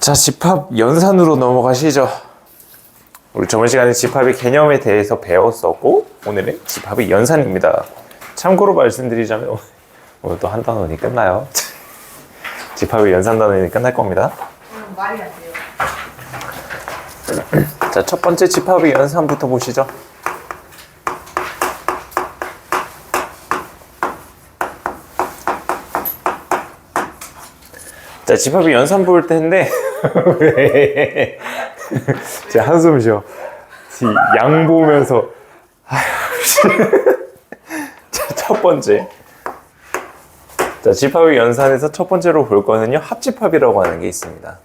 자, 집합 연산으로 넘어가시죠. 우리 저번 시간에 집합의 개념에 대해서 배웠었고, 오늘은 집합의 연산입니다. 참고로 말씀드리자면 오늘 또 한 단원이 끝나요. 집합의 연산 단원이 끝날 겁니다. 말이 안 돼요. 자, 첫 번째 집합의 연산부터 보시죠. 자, 집합의 연산 볼 텐데 왜? 제가 한숨 쉬어. 양 보면서 자, 첫 번째. 자, 집합의 연산에서 첫 번째로 볼 거는요, 합집합이라고 하는 게 있습니다.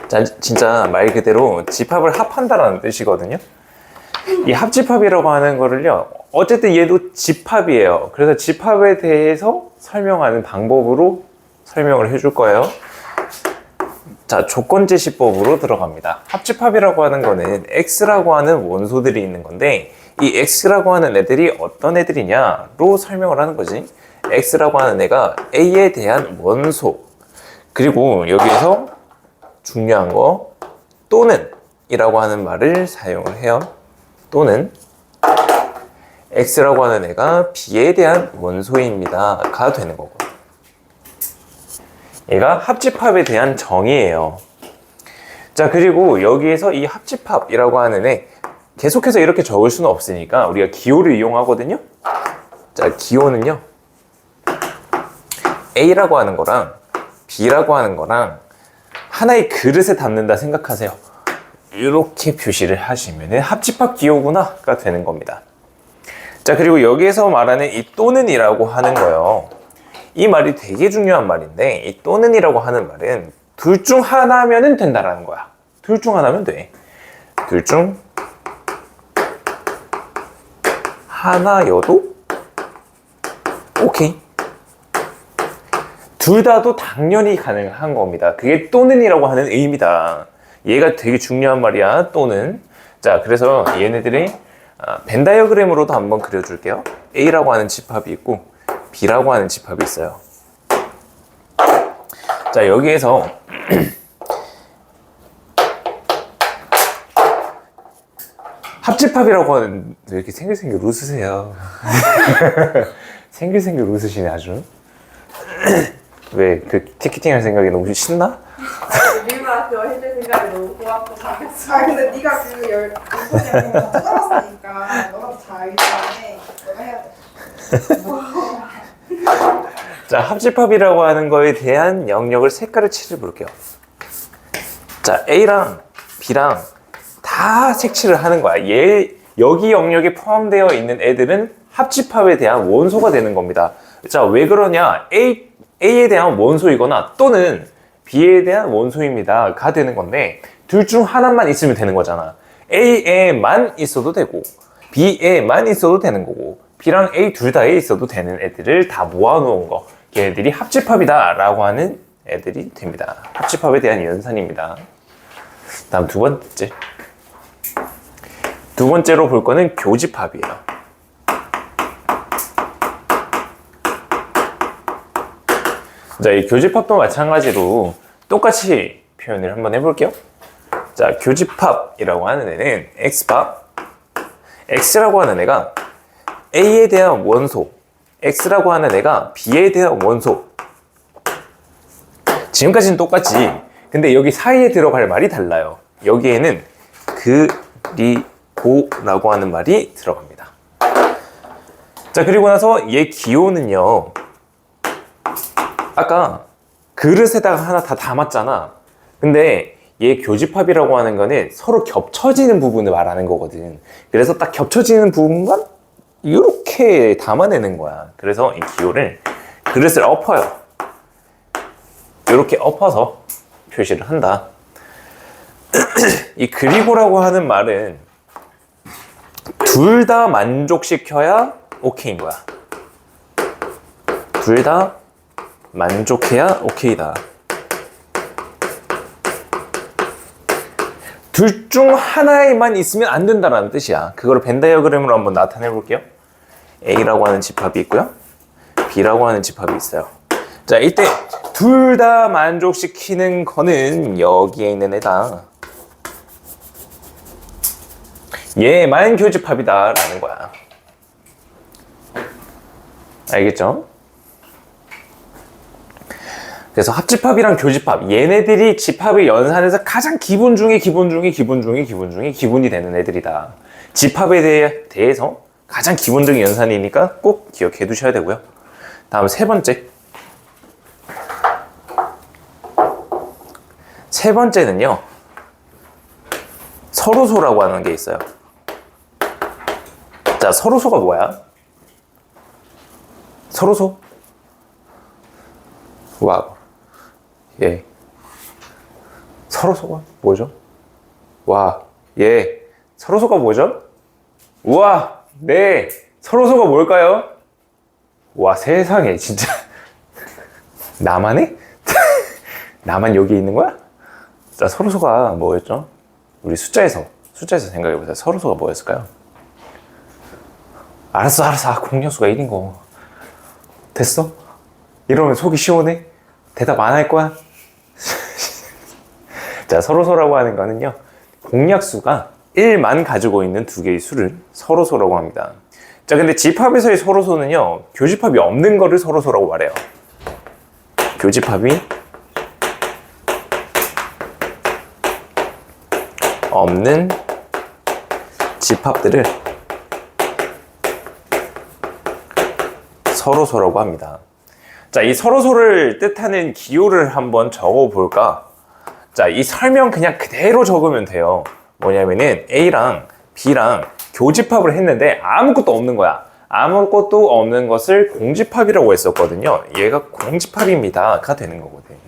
자, 진짜 말 그대로 집합을 합한다라는 뜻이거든요. 이 합집합이라고 하는 거를요, 어쨌든 얘도 집합이에요. 그래서 집합에 대해서 설명하는 방법으로 설명을 해줄 거예요. 자, 조건제시법으로 들어갑니다. 합집합이라고 하는 거는 X라고 하는 원소들이 있는 건데, 이 X라고 하는 애들이 어떤 애들이냐로 설명을 하는 거지. X라고 하는 애가 A에 대한 원소, 그리고 여기에서 중요한 거 또는 이라고 하는 말을 사용을 해요. 또는 X라고 하는 애가 B에 대한 원소입니다 가 되는 거고, 얘가 합집합에 대한 정의예요. 자, 그리고 여기에서 이 합집합이라고 하는 애 계속해서 이렇게 적을 수는 없으니까 우리가 기호를 이용하거든요. 자, 기호는요, A라고 하는 거랑 B라고 하는 거랑 하나의 그릇에 담는다 생각하세요. 이렇게 표시를 하시면 합집합 기호구나가 되는 겁니다. 자, 그리고 여기에서 말하는 이 또는 이라고 하는 거요, 이 말이 되게 중요한 말인데, 이 또는 이라고 하는 말은 둘 중 하나면은 된다라는 거야. 둘 중 하나면 돼. 둘 중 하나여도 오케이. 둘 다도 당연히 가능한 겁니다. 그게 또는 이라고 하는 의미다. 얘가 되게 중요한 말이야, 또는. 자, 그래서 얘네들이 벤 다이어그램으로도 한번 그려줄게요. A라고 하는 집합이 있고 B라고 하는 집합이 있어요. 자, 여기에서 합집합이라고 하는, 왜 이렇게 생글생글 웃으세요? 생글생글 웃으시네 아주. 왜 그 티켓팅 할 생각이 너무 신나? 리마 그거 해줄 생각이 너무 고맙고 잘했어. 아 근데 네가 그 인포지랑 같이 살았으니까 너가 더 잘 알기 때문에 너가 해야 돼. 자, 합집합이라고 하는 거에 대한 영역을 색깔을 칠을 볼게요. 자, A랑 B랑 다 색칠을 하는 거야. 여기 영역에 포함되어 있는 애들은 합집합에 대한 원소가 되는 겁니다. 자, 왜 그러냐? A에 대한 원소이거나 또는 B에 대한 원소입니다 가 되는 건데, 둘 중 하나만 있으면 되는 거잖아. A에만 있어도 되고 B에만 있어도 되는 거고, B랑 A 둘 다에 있어도 되는 애들을 다 모아놓은 거, 걔네들이 합집합이다 라고 하는 애들이 됩니다. 합집합에 대한 연산입니다. 다음 두 번째. 두 번째로 볼 거는 교집합이에요. 자, 이 교집합도 마찬가지로 똑같이 표현을 한번 해볼게요. 자, 교집합이라고 하는 애는 X합, X라고 하는 애가 A에 대한 원소, X라고 하는 애가 B에 대한 원소. 지금까지는 똑같지. 근데 여기 사이에 들어갈 말이 달라요. 여기에는 그리고라고 하는 말이 들어갑니다. 자, 그리고 나서 얘 기호는요, 아까 그릇에다가 하나 다 담았잖아. 근데 얘 교집합이라고 하는 거는 서로 겹쳐지는 부분을 말하는 거거든. 그래서 딱 겹쳐지는 부분만 이렇게 담아내는 거야. 그래서 이 기호를, 그릇을 엎어요. 이렇게 엎어서 표시를 한다. 이 그리고라고 하는 말은 둘 다 만족시켜야 오케이인 거야. 둘 다 만족해야 오케이다. 둘 중 하나에만 있으면 안 된다는 뜻이야. 그걸 벤 다이어그램으로 한번 나타내 볼게요. A라고 하는 집합이 있고요, B라고 하는 집합이 있어요. 자, 이때 둘 다 만족시키는 거는 여기에 있는 애다. 얘만 교집합이다 라는 거야. 알겠죠? 그래서 합집합이랑 교집합, 얘네들이 집합의 연산에서 가장 기본 중에 기본이 되는 애들이다. 집합에 대해서 가장 기본적인 연산이니까 꼭 기억해 두셔야 되고요. 다음 세 번째. 세 번째는요, 서로소라고 하는 게 있어요. 자, 서로소가 뭐야? 서로소? 와우. 예. 서로소가 뭐죠? 와, 예. 서로소가 뭐죠? 우와, 네. 서로소가 뭘까요? 와, 세상에, 진짜. 나만 해? 나만 여기 있는 거야? 자, 서로소가 뭐였죠? 우리 숫자에서 생각해보세요. 서로소가 뭐였을까요? 알았어. 아, 공약수가 1인 거. 됐어? 이러면 속이 시원해? 대답 안 할 거야? 자, 서로소라고 하는 거는요, 공약수가 1만 가지고 있는 두 개의 수를 서로소라고 합니다. 자, 근데 집합에서의 서로소는요, 교집합이 없는 거를 서로소라고 말해요. 교집합이 없는 집합들을 서로소라고 합니다. 자, 이 서로소를 뜻하는 기호를 한번 적어볼까? 자, 이 설명 그냥 그대로 적으면 돼요. 뭐냐면은 A랑 B랑 교집합을 했는데 아무것도 없는 거야. 아무것도 없는 것을 공집합이라고 했었거든요. 얘가 공집합입니다가 되는 거거든.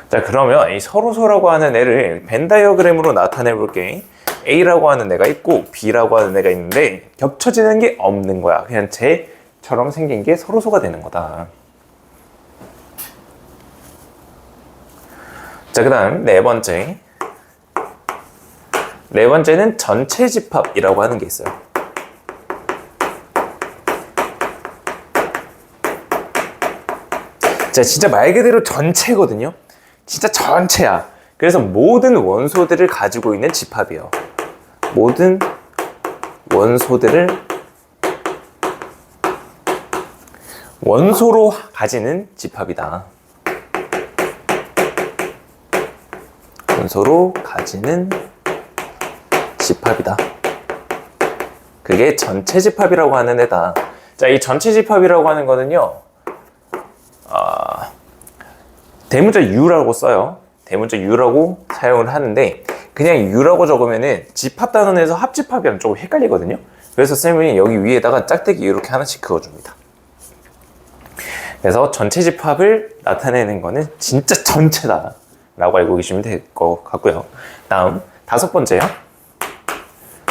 자, 그러면 이 서로소라고 하는 애를 벤 다이어그램으로 나타내 볼게. A라고 하는 애가 있고 B라고 하는 애가 있는데 겹쳐지는 게 없는 거야. 그냥 쟤처럼 생긴 게 서로소가 되는 거다. 자, 그 다음 네 번째는 전체 집합이라고 하는 게 있어요. 자, 진짜 말 그대로 전체거든요. 진짜 전체야. 그래서 모든 원소들을 가지고 있는 집합이에요. 모든 원소들을 원소로 가지는 집합이다. 원소로 가지는 집합이다. 그게 전체 집합이라고 하는 애다. 자, 이 전체 집합이라고 하는 거는요, 대문자 U라고 써요. 대문자 U라고 사용을 하는데, 그냥 U라고 적으면은 집합 단원에서 합집합이랑 조금 헷갈리거든요. 그래서 쌤이 여기 위에다가 짝대기 이렇게 하나씩 그어줍니다. 그래서 전체 집합을 나타내는 거는 진짜 전체다 라고 알고 계시면 될 것 같고요. 다음 다섯 번째요.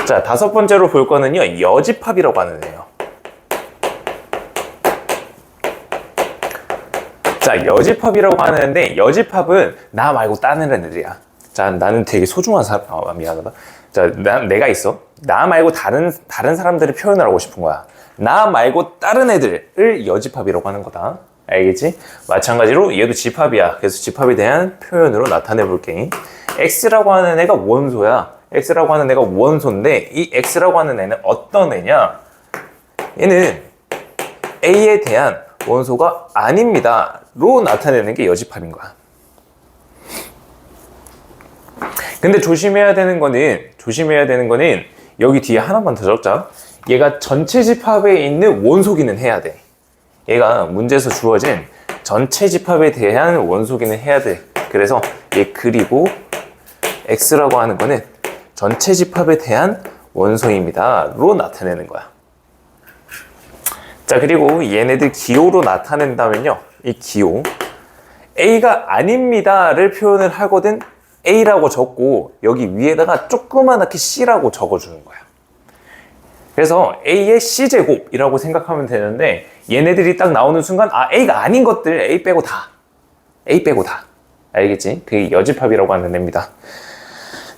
자, 다섯 번째로 볼 거는요, 여집합이라고 하는 애예요. 자, 여집합이라고 하는데, 여집합은 나 말고 다른 애들이야. 자, 나는 되게 소중한 사람, 미안하다. 자, 내가 있어. 나 말고 다른 사람들을 표현을 하고 싶은 거야. 나 말고 다른 애들을 여집합이라고 하는 거다. 알겠지? 마찬가지로 얘도 집합이야. 그래서 집합에 대한 표현으로 나타내 볼게. X라고 하는 애가 원소야. X라고 하는 애가 원소인데, 이 X라고 하는 애는 어떤 애냐? 얘는 A에 대한 원소가 아닙니다 로 나타내는 게 여집합인 거야. 근데 조심해야 되는 거는 여기 뒤에 하나만 더 적자. 얘가 전체 집합에 있는 원소기는 해야 돼. 얘가 문제에서 주어진 전체 집합에 대한 원소기는 해야 돼. 그래서 얘 그리고 X라고 하는 거는 전체 집합에 대한 원소입니다 로 나타내는 거야. 자, 그리고 얘네들 기호로 나타낸다면요, 이 기호 A가 아닙니다를 표현을 하거든 A라고 적고 여기 위에다가 조그맣게 C라고 적어주는 거야. 그래서 A의 C제곱이라고 생각하면 되는데, 얘네들이 딱 나오는 순간 A가 아닌 것들 A 빼고 다 알겠지? 그게 여집합이라고 하는 애입니다.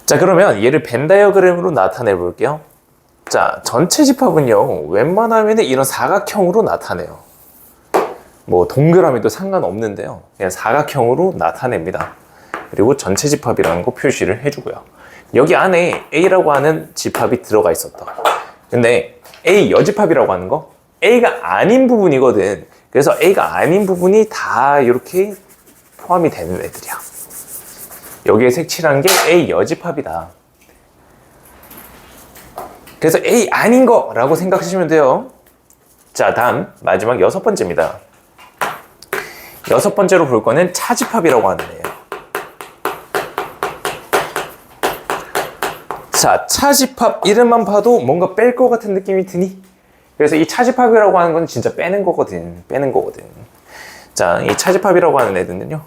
자, 그러면 얘를 벤 다이어그램으로 나타내 볼게요. 자, 전체 집합은요, 웬만하면 이런 사각형으로 나타내요. 뭐 동그라미도 상관없는데요. 그냥 사각형으로 나타냅니다. 그리고 전체 집합이라는 거 표시를 해주고요. 여기 안에 A라고 하는 집합이 들어가 있었다. 근데 A 여집합이라고 하는 거 A가 아닌 부분이거든. 그래서 A가 아닌 부분이 다 이렇게 포함이 되는 애들이야. 여기에 색칠한 게 A 여집합이다. 그래서 A 아닌 거라고 생각하시면 돼요. 자, 다음 마지막 6번째입니다. 6번째로 볼 거는 차집합이라고 하는 애예요. 자, 차집합 이름만 봐도 뭔가 뺄 것 같은 느낌이 드니? 그래서 이 차집합이라고 하는 건 진짜 빼는 거거든. 자, 이 차집합이라고 하는 애들은요.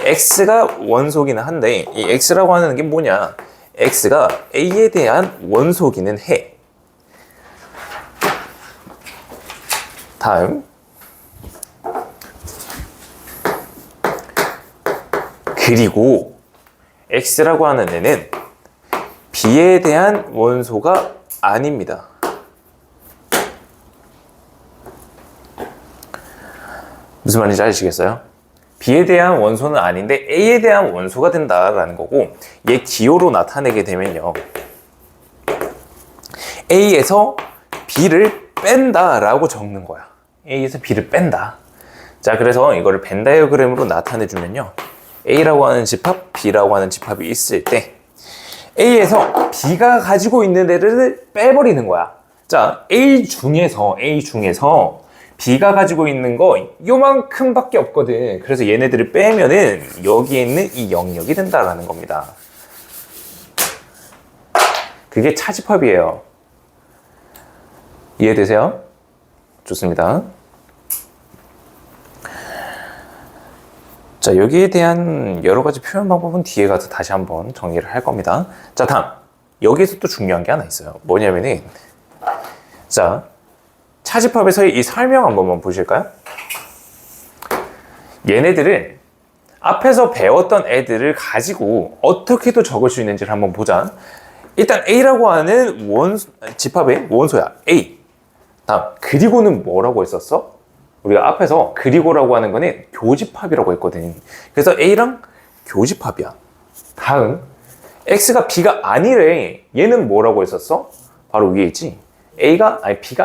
X가 원소기는 한데 이 X라고 하는 게 뭐냐? X가 A에 대한 원소기는 해. 다음. 그리고 X라고 하는 애는 B에 대한 원소가 아닙니다. 무슨 말인지 아시겠어요? B에 대한 원소는 아닌데 A에 대한 원소가 된다라는 거고, 얘 기호로 나타내게 되면요, A에서 B를 뺀다라고 적는 거야. A에서 B를 뺀다. 자, 그래서 이거를 벤 다이어그램으로 나타내 주면요, A라고 하는 집합, B라고 하는 집합이 있을 때 A에서 B가 가지고 있는 애를 빼버리는 거야. 자, A 중에서 B가 가지고 있는 거 요만큼밖에 없거든. 그래서 얘네들을 빼면은 여기에 있는 이 영역이 된다라는 겁니다. 그게 차집합이에요. 이해되세요? 좋습니다. 자, 여기에 대한 여러 가지 표현 방법은 뒤에 가서 다시 한번 정리를 할 겁니다. 자, 다음. 여기에서 또 중요한 게 하나 있어요. 뭐냐면은, 자, 차집합에서의 이 설명 한 번만 보실까요? 얘네들은 앞에서 배웠던 애들을 가지고 어떻게 또 적을 수 있는지를 한번 보자. 일단 A라고 하는 집합의 원소야. A. 다음, 그리고는 뭐라고 했었어? 우리가 앞에서 그리고라고 하는 거는 교집합이라고 했거든. 그래서 A랑 교집합이야. 다음, X가 B가 아니래. 얘는 뭐라고 했었어? 바로 위에 있지. B가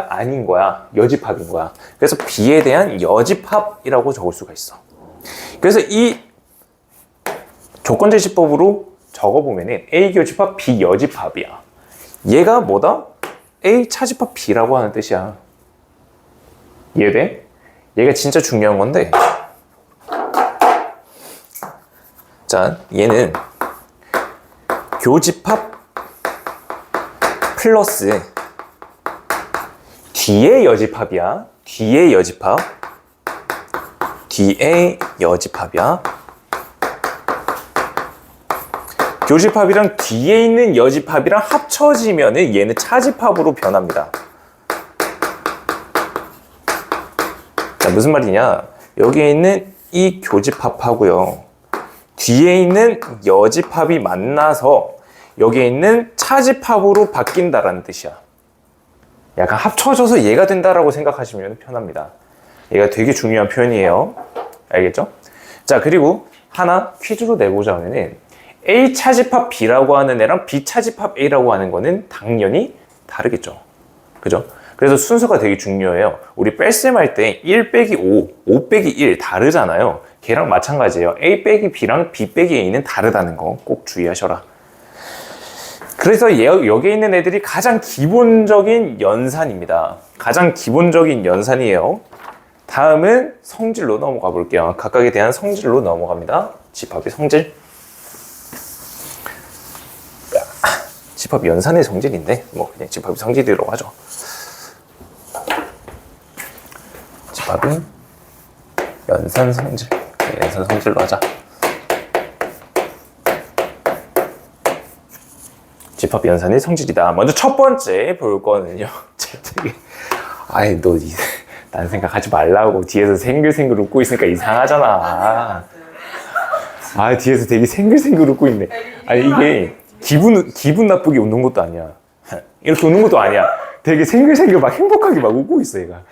아닌 거야. 여집합인 거야. 그래서 B에 대한 여집합이라고 적을 수가 있어. 그래서 이 조건제시법으로 적어보면은 A 교집합, B 여집합이야. 얘가 뭐다? A 차집합 B라고 하는 뜻이야. 이해돼? 얘가 진짜 중요한 건데, 자, 얘는 교집합 플러스 뒤의 여집합이야. 뒤의 여집합이야. 교집합이랑 뒤에 있는 여집합이랑 합쳐지면은 얘는 차집합으로 변합니다. 자, 무슨 말이냐? 여기에 있는 이 교집합하고요, 뒤에 있는 여집합이 만나서 여기에 있는 차집합으로 바뀐다라는 뜻이야. 약간 합쳐져서 얘가 된다라고 생각하시면 편합니다. 얘가 되게 중요한 표현이에요. 알겠죠? 자, 그리고 하나 퀴즈로 내보자면은 A 차집합 B라고 하는 애랑 B 차집합 A라고 하는 거는 당연히 다르겠죠. 그죠? 그래서 순서가 되게 중요해요. 우리 뺄셈 할 때 1 빼기 5, 5 빼기 1 다르잖아요. 걔랑 마찬가지예요. A 빼기 B랑 B 빼기 A는 다르다는 거 꼭 주의하셔라. 그래서 여기에 있는 애들이 가장 기본적인 연산입니다. 가장 기본적인 연산이에요. 다음은 성질로 넘어가 볼게요. 각각에 대한 성질로 넘어갑니다. 집합의 성질. 집합 연산의 성질인데 뭐 그냥 집합의 성질이라고 하죠. 집합은 연산 성질. 연산 성질로 하자. 집합 연산의 성질이다. 먼저 첫 번째 볼 거는요. 아이, 난 생각하지 말라고. 뒤에서 생글생글 웃고 있으니까 이상하잖아. 아, 뒤에서 되게 생글생글 웃고 있네. 아니, 이게 기분 나쁘게 웃는 것도 아니야. 이렇게 웃는 것도 아니야. 되게 생글생글 막 행복하게 막 웃고 있어, 얘가.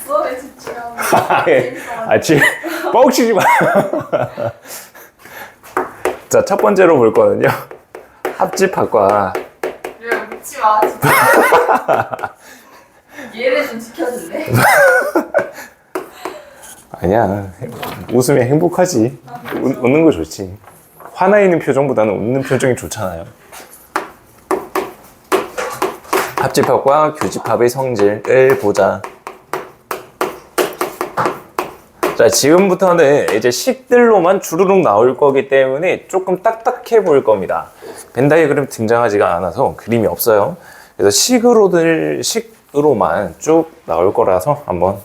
수업에 아, 지금 뻥치지 마. 자, 첫 번째로 볼 거는요. 합집합과 왜 묻지 마 진짜. 얘를 좀 지켜줄래? 아니야. 웃으면 행복하지. 웃는 거 좋지. 화나 있는 표정보다는 웃는 표정이 좋잖아요. 합집합과 교집합의 성질을 보자. 자, 지금부터는 이제 식들로만 주르륵 나올 거기 때문에 조금 딱딱해 보일 겁니다. 벤 다이어그램 등장하지가 않아서 그림이 없어요. 그래서 식으로만 쭉 나올 거라서 한번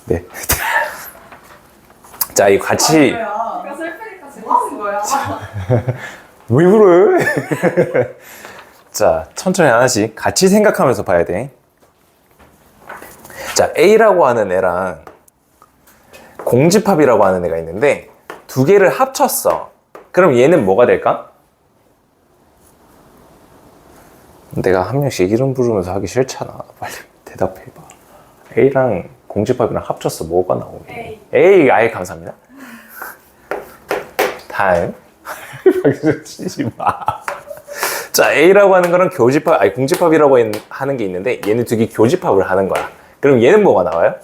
네. 자, 이 같이 이거 슬프니까 지금 뭐 하는 거야? 왜 그래? 자, 천천히 하나씩 같이 생각하면서 봐야 돼. 자, A라고 하는 애랑 공집합이라고 하는 애가 있는데 두 개를 합쳤어. 그럼 얘는 뭐가 될까? 내가 한 명씩 이름 부르면서 하기 싫잖아. 빨리 대답해봐. A랑 공집합이랑 합쳤어. 뭐가 나오게? A. 아예 감사합니다. 다음. 박수 치지 마. 자, A라고 하는 거랑 공집합이라고 하는 게 있는데 얘는 두 개 교집합을 하는 거야. 그럼 얘는 뭐가 나와요?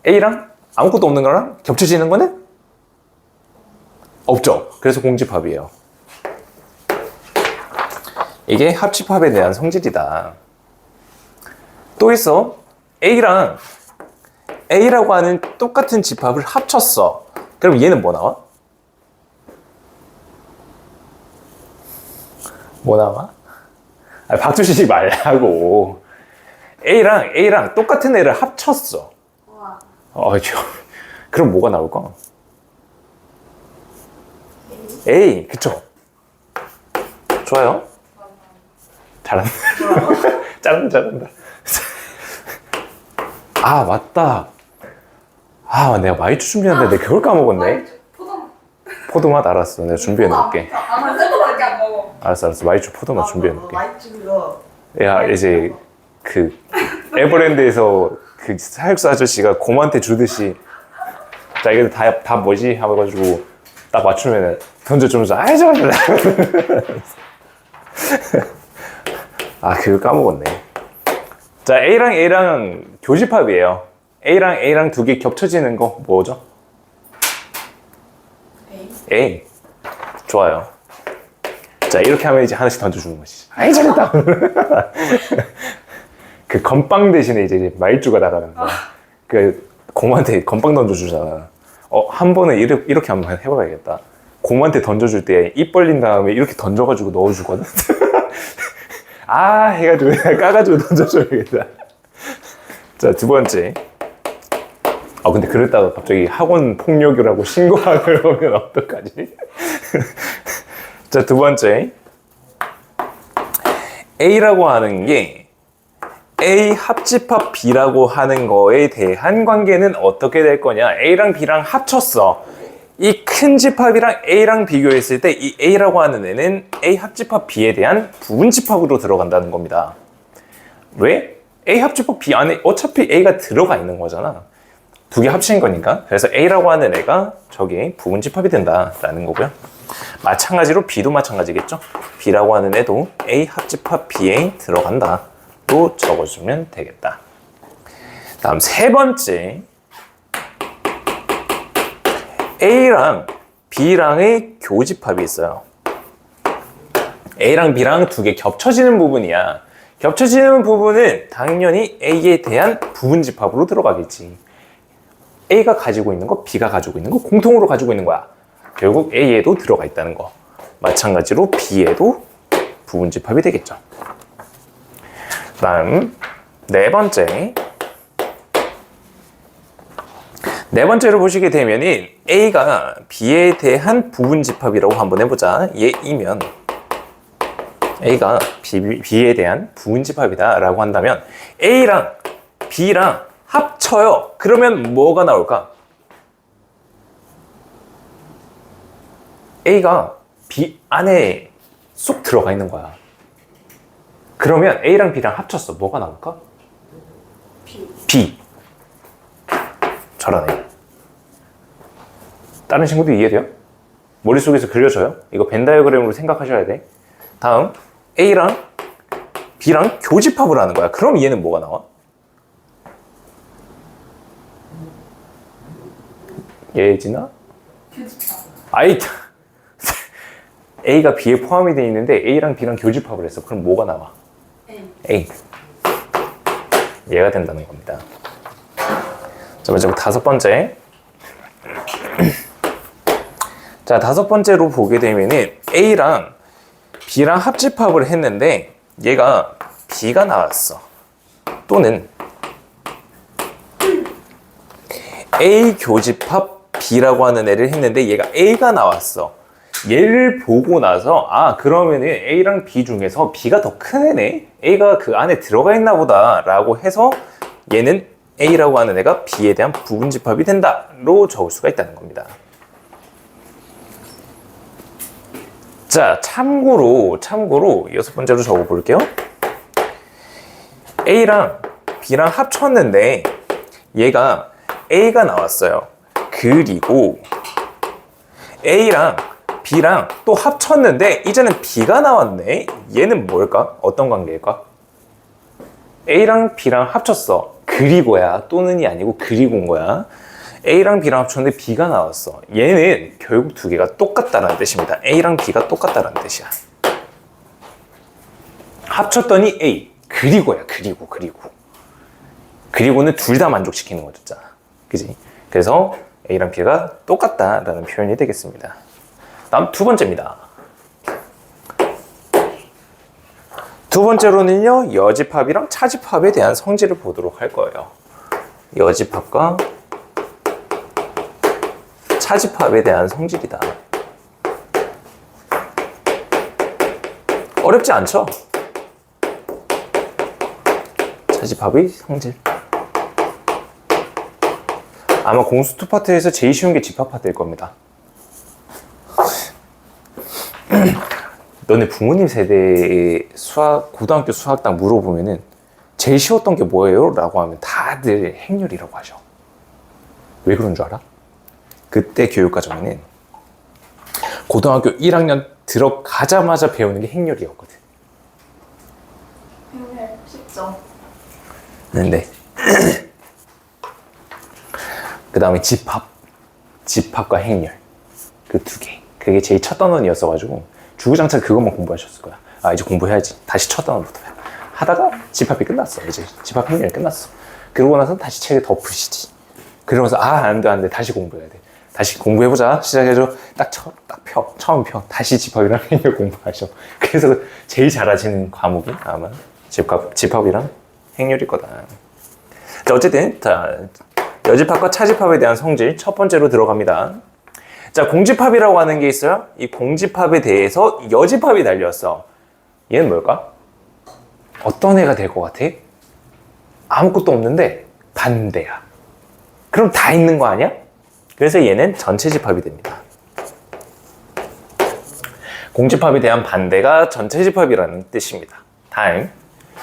A랑 아무것도 없는 거랑 겹쳐지는 거는? 없죠. 그래서 공집합이에요. 이게 합집합에 대한 성질이다. 또 있어. A라고 하는 똑같은 집합을 합쳤어. 그럼 얘는 뭐 나와? 뭐 나와? 박수 치지 말라고. A랑 똑같은 애를 합쳤어. 그럼 뭐가 나올까? A, 그쵸? 좋아요. 잘한다. 잘한다. 아, 맞다. 아, 내가 마이쮸 준비했는데 내가 그걸 까먹었네. 포도맛 알았어. 내가 준비해 놓을게. 아, 포도밖에 안 먹어. 알았어. 마이쮸 포도맛 준비해 놓을게. 마이쮸가 야, 이제 그 에버랜드에서 그 사육사 아저씨가 곰한테 주듯이 자, 이거 다 뭐지? 하고가지고 딱 맞추면 던져주면서 아이 잘한다. 아, 그거 까먹었네. 자, A랑 교집합이에요. A랑 두 개 겹쳐지는 거 뭐죠? A. 좋아요. 자, 이렇게 하면 이제 하나씩 던져주는 거지. 아이 잘했다. 그 건빵 대신에 이제 말주가 나가는 거야. 그 곰한테 건빵 던져주잖아. 한 번은 이렇게 한번 해봐야겠다. 곰한테 던져줄 때 입 벌린 다음에 이렇게 던져가지고 넣어주거든. 아, 해가지고 까가지고 던져줘야겠다. 자, 두 번째. 근데 그랬다가 갑자기 학원 폭력이라고 신고하면 오면 어떡하지? 자, 두 번째. A라고 하는 게 A 합집합 B라고 하는 거에 대한 관계는 어떻게 될 거냐? A랑 B랑 합쳤어. 이 큰 집합이랑 A랑 비교했을 때 이 A라고 하는 애는 A 합집합 B에 대한 부분 집합으로 들어간다는 겁니다. 왜? A 합집합 B 안에 어차피 A가 들어가 있는 거잖아. 두 개 합친 거니까. 그래서 A라고 하는 애가 저기 부분 집합이 된다라는 거고요. 마찬가지로 B도 마찬가지겠죠. B라고 하는 애도 A 합집합 B에 들어간다. 또 적어주면 되겠다. 다음 세 번째. A랑 B랑의 교집합이 있어요. A랑 B랑 두 개 겹쳐지는 부분이야. 겹쳐지는 부분은 당연히 A에 대한 부분 집합으로 들어가겠지. A가 가지고 있는 거, B가 가지고 있는 거, 공통으로 가지고 있는 거야. 결국 A에도 들어가 있다는 거. 마찬가지로 B에도 부분 집합이 되겠죠. 다음 네 번째로 보시게 되면은 A가 B에 대한 부분 집합이라고 한번 해보자. 얘이면 A가 B에 대한 부분 집합이다 라고 한다면 A랑 B랑 합쳐요. 그러면 뭐가 나올까? A가 B 안에 쏙 들어가 있는 거야. 그러면 A랑 B랑 합쳤어. 뭐가 나올까? B. 저러네. 다른 친구도 이해돼요? 머릿속에서 그려져요? 이거 벤 다이어그램으로 생각하셔야 돼. 다음 A랑 B랑 교집합을 하는 거야. 그럼 얘는 뭐가 나와? 예진아? 아이 A가 B에 포함이 되어 있는데 A랑 B랑 교집합을 했어. 그럼 뭐가 나와? A. 얘가 된다는 겁니다. 자, 마지막 다섯 번째. 자, 다섯 번째로 보게 되면은 A랑 B랑 합집합을 했는데 얘가 B가 나왔어. 또는 A 교집합 B라고 하는 애를 했는데 얘가 A가 나왔어. 얘를 보고 나서 아 그러면은 A랑 B 중에서 B가 더 큰 애네? A가 그 안에 들어가 있나 보다 라고 해서 얘는 A라고 하는 애가 B에 대한 부분집합이 된다로 적을 수가 있다는 겁니다. 자, 참고로 여섯 번째로 적어볼게요. A랑 B랑 합쳤는데 얘가 A가 나왔어요. 그리고 A랑 B랑 또 합쳤는데 이제는 B가 나왔네. 얘는 뭘까? 어떤 관계일까? A랑 B랑 합쳤어. 그리고야. 또는이 아니고 그리고인 거야. A랑 B랑 합쳤는데 B가 나왔어. 얘는 결국 두 개가 똑같다는 뜻입니다. A랑 B가 똑같다는 뜻이야. 합쳤더니 A. 그리고야. 그리고는 둘 다 만족시키는 거잖아. 그지? 그래서 A랑 B가 똑같다라는 표현이 되겠습니다. 다음 두 번째입니다. 두 번째로는요, 여집합이랑 차집합에 대한 성질을 보도록 할 거예요. 여집합과 차집합에 대한 성질이다. 어렵지 않죠? 차집합의 성질. 아마 공수 2파트에서 제일 쉬운 게 집합 파트일 겁니다. 너네 부모님 세대의 고등학교 수학당 물어보면은 제일 쉬웠던 게 뭐예요? 라고 하면 다들 행렬이라고 하죠. 왜 그런 줄 알아? 그때 교육과정에는 고등학교 1학년 들어가자마자 배우는 게 행렬이었거든. 행렬 쉽죠. 네. 그 다음에 집합과 행렬. 그 두 개. 그게 제일 첫 단원이었어가지고 주구장창 그것만 공부하셨을 거야. 아 이제 공부해야지. 다시 첫 단원부터 하다가 집합이 끝났어. 이제 집합 행렬이 끝났어. 그러고 나서 다시 책을 덮으시지. 그러면서 아 안돼 다시 공부해야 돼. 다시 공부해보자. 시작해줘. 처음 펴. 다시 집합이랑 행렬 공부하셔. 그래서 제일 잘하시는 과목이 아마 집합이랑 행렬일 거다. 자, 어쨌든 여집합과 차집합에 대한 성질 첫 번째로 들어갑니다. 자, 공집합이라고 하는 게 있어요. 이 공집합에 대해서 여집합이 달렸어. 얘는 뭘까? 어떤 애가 될 것 같아? 아무것도 없는데 반대야. 그럼 다 있는 거 아니야? 그래서 얘는 전체 집합이 됩니다. 공집합에 대한 반대가 전체 집합이라는 뜻입니다. 다음,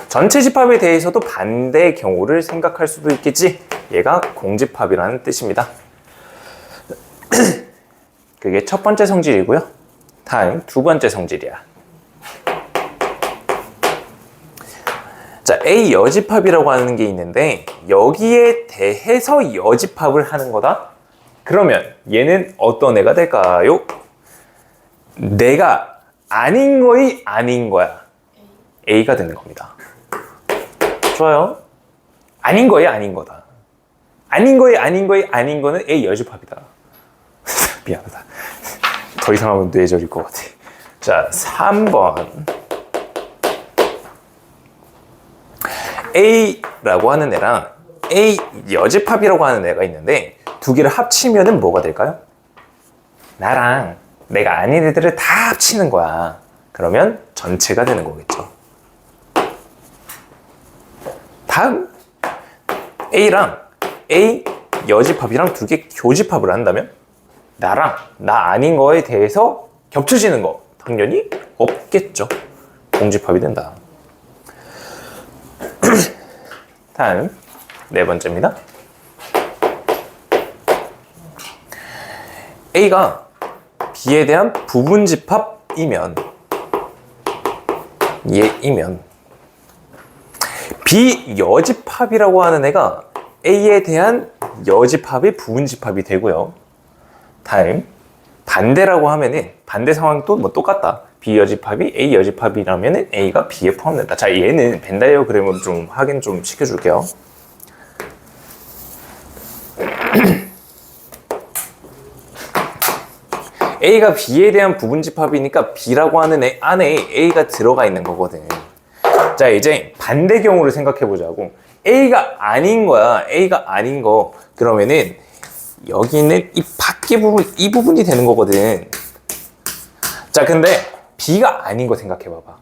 전체 집합에 대해서도 반대의 경우를 생각할 수도 있겠지. 얘가 공집합이라는 뜻입니다. 그게 첫 번째 성질이고요. 다음 두 번째 성질이야. 자, A 여집합이라고 하는 게 있는데 여기에 대해서 여집합을 하는 거다. 그러면 얘는 어떤 애가 될까요? 내가 아닌 거이 아닌 거야. A가 되는 겁니다. 좋아요. 아닌 거이 아닌 거다. 아닌 거이 아닌 거는 A 여집합이다. 미안하다. 더 이상 하면 뇌절일 것 같아. 자, 3번. A라고 하는 애랑 A 여집합이라고 하는 애가 있는데 두 개를 합치면은 뭐가 될까요? 나랑 내가 아닌 애들을 다 합치는 거야. 그러면 전체가 되는 거겠죠. 다음 A랑 A 여집합이랑 두 개 교집합을 한다면 나랑 나 아닌 거에 대해서 겹쳐지는 거 당연히 없겠죠. 공집합이 된다. 다음 네 번째입니다. A가 B에 대한 부분집합이면 얘이면 B 여집합이라고 하는 애가 A에 대한 여집합이 부분집합이 되고요. 다음 반대라고 하면은 반대 상황도 뭐 똑같다. B 여집합이 A 여집합이라면은 A가 B에 포함된다. 자, 얘는 벤 다이어그램으로 좀 확인 좀 시켜줄게요. A가 B에 대한 부분집합이니까 B라고 하는 애 안에 A가 들어가 있는 거거든. 자, 이제 반대 경우를 생각해 보자고. A가 아닌 거야. A가 아닌 거. 그러면은 여기 있는 이 밖에 부분, 이 부분이 되는 거거든. 자, 근데 B가 아닌 거 생각해 봐봐.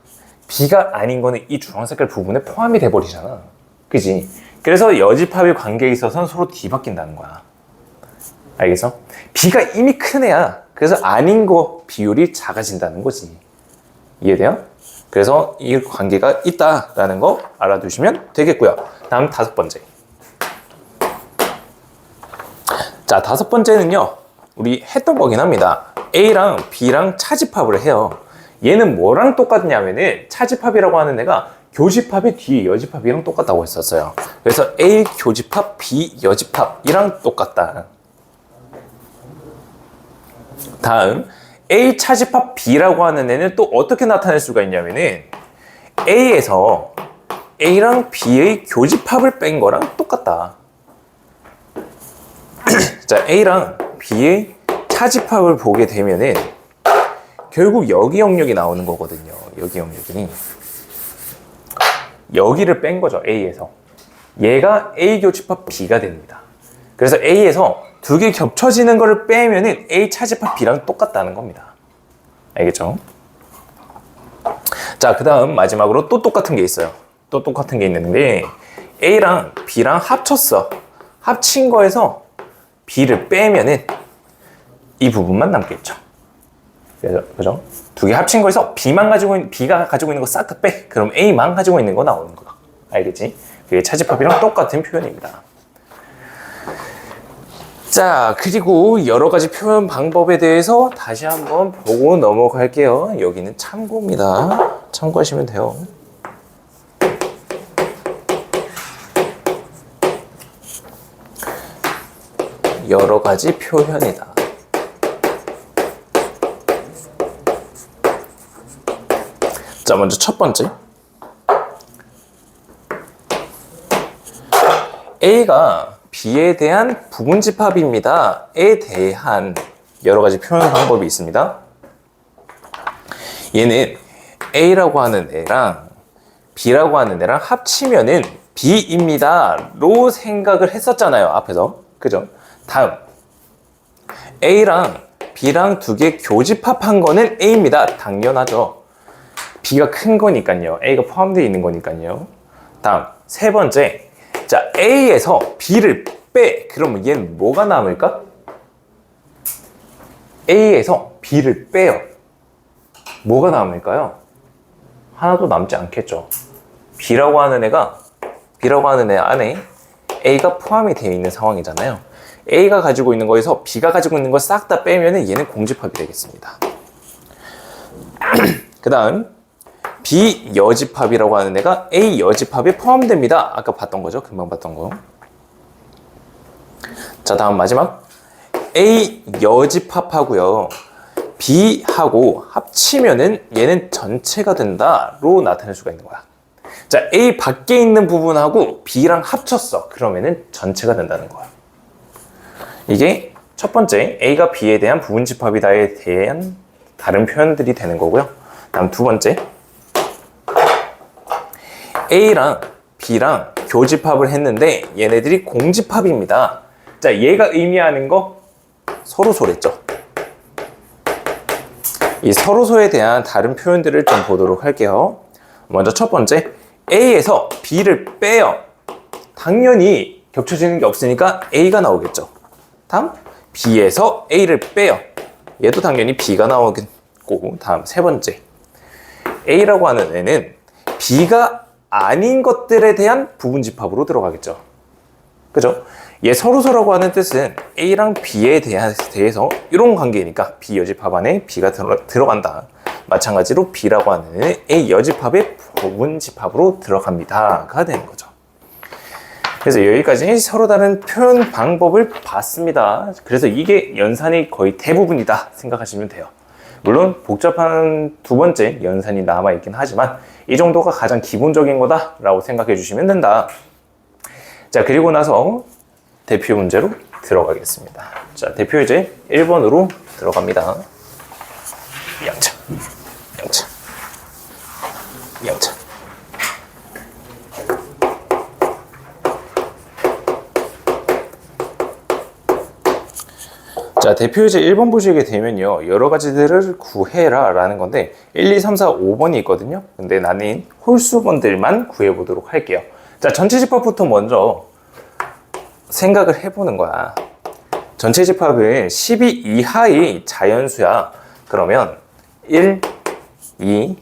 B가 아닌 거는 이 주황색깔 부분에 포함이 돼 버리잖아. 그지? 그래서 여집합의 관계에 있어서는 서로 뒤바뀐다는 거야. 알겠어? B가 이미 큰 애야. 그래서 아닌 거 비율이 작아진다는 거지. 이해돼요? 그래서 이 관계가 있다라는 거 알아두시면 되겠고요. 다음 다섯 번째. 자, 다섯 번째는요. 우리 했던 거긴 합니다. A랑 B랑 차집합을 해요. 얘는 뭐랑 똑같냐면은 차집합이라고 하는 애가 교집합의 뒤에 여집합이랑 똑같다고 했었어요. 그래서 A 교집합, B 여집합이랑 똑같다. 다음 A 차집합 B라고 하는 애는 또 어떻게 나타낼 수가 있냐면은 A에서 A랑 B의 교집합을 뺀 거랑 똑같다. 자, A랑 B의 차집합을 보게 되면은 결국 여기 영역이 나오는 거거든요. 여기 영역이 여기를 뺀 거죠. A에서 얘가 A 교집합 B가 됩니다. 그래서 A에서 두 개 겹쳐지는 거를 빼면은 A 차집합 B랑 똑같다는 겁니다. 알겠죠? 자, 그 다음 마지막으로 또 똑같은 게 있어요. 또 똑같은 게 있는데 A랑 B랑 합쳤어. 합친 거에서 B를 빼면은 이 부분만 남겠죠. 그래서 그죠? 두 개 합친 거에서 B가 가지고 있는 거 싹 다 빼. 그럼 A만 가지고 있는 거 나오는 거야. 알겠지? 그게 차집합이랑 똑같은 표현입니다. 자, 그리고 여러 가지 표현 방법에 대해서 다시 한번 보고 넘어갈게요. 여기는 참고입니다. 참고하시면 돼요. 여러 가지 표현이다. 자, 먼저 첫 번째. A가 B에 대한 부분집합입니다. 에 대한 여러 가지 표현 방법이 있습니다. 얘는 A라고 하는 애랑 B라고 하는 애랑 합치면은 B입니다. 로 생각을 했었잖아요. 앞에서. 그죠? 다음. A랑 B랑 두 개 교집합한 거는 A입니다. 당연하죠. B가 큰 거니까요. A가 포함되어 있는 거니까요. 다음. 세 번째. 자, A에서 B를 빼. 그러면 얘는 뭐가 남을까? A에서 B를 빼요. 뭐가 남을까요? 하나도 남지 않겠죠. B라고 하는 애 안에 A가 포함이 되어 있는 상황이잖아요. A가 가지고 있는 거에서 B가 가지고 있는 걸 싹 다 빼면 얘는 공집합이 되겠습니다. 그 다음 B 여집합이라고 하는 애가 A 여집합에 포함됩니다. 아까 봤던 거죠. 금방 봤던 거. 자, 다음 마지막 A 여집합하고요. B하고 합치면은 얘는 전체가 된다로 나타낼 수가 있는 거야. 자, A 밖에 있는 부분하고 B랑 합쳤어. 그러면은 전체가 된다는 거야. 이게 첫 번째 A가 B에 대한 부분집합이다에 대한 다른 표현들이 되는 거고요. 다음 두 번째 A랑 B랑 교집합을 했는데 얘네들이 공집합입니다. 자, 얘가 의미하는 거 서로소랬죠. 이 서로소에 대한 다른 표현들을 좀 보도록 할게요. 먼저 첫 번째 A에서 B를 빼요. 당연히 겹쳐지는 게 없으니까 A가 나오겠죠. 다음 B에서 A를 빼요. 얘도 당연히 B가 나오겠고, 다음 세 번째 A라고 하는 애는 B가 아닌 것들에 대한 부분집합으로 들어가겠죠. 그죠? 얘 서로서라고 하는 뜻은 A랑 B에 대해서 이런 관계니까 B 여집합 안에 B가 들어간다. 마찬가지로 B라고 하는 A 여집합의 부분집합으로 들어갑니다가 되는 거죠. 그래서 여기까지 서로 다른 표현 방법을 봤습니다. 그래서 이게 연산이 거의 대부분이다 생각하시면 돼요. 물론 복잡한 두 번째 연산이 남아있긴 하지만 이 정도가 가장 기본적인 거다라고 생각해 주시면 된다. 자, 그리고 나서 대표 문제로 들어가겠습니다. 자, 대표 예제 1번으로 들어갑니다. 양차, 양차, 양차. 자, 대표 예제 1번 보시게 되면요, 여러 가지들을 구해라 라는 건데 1, 2, 3, 4, 5번이 있거든요. 근데 나는 홀수번들만 구해보도록 할게요. 자, 전체 집합부터 먼저 생각을 해보는 거야. 전체 집합은 12 이하의 자연수야. 그러면 1, 2,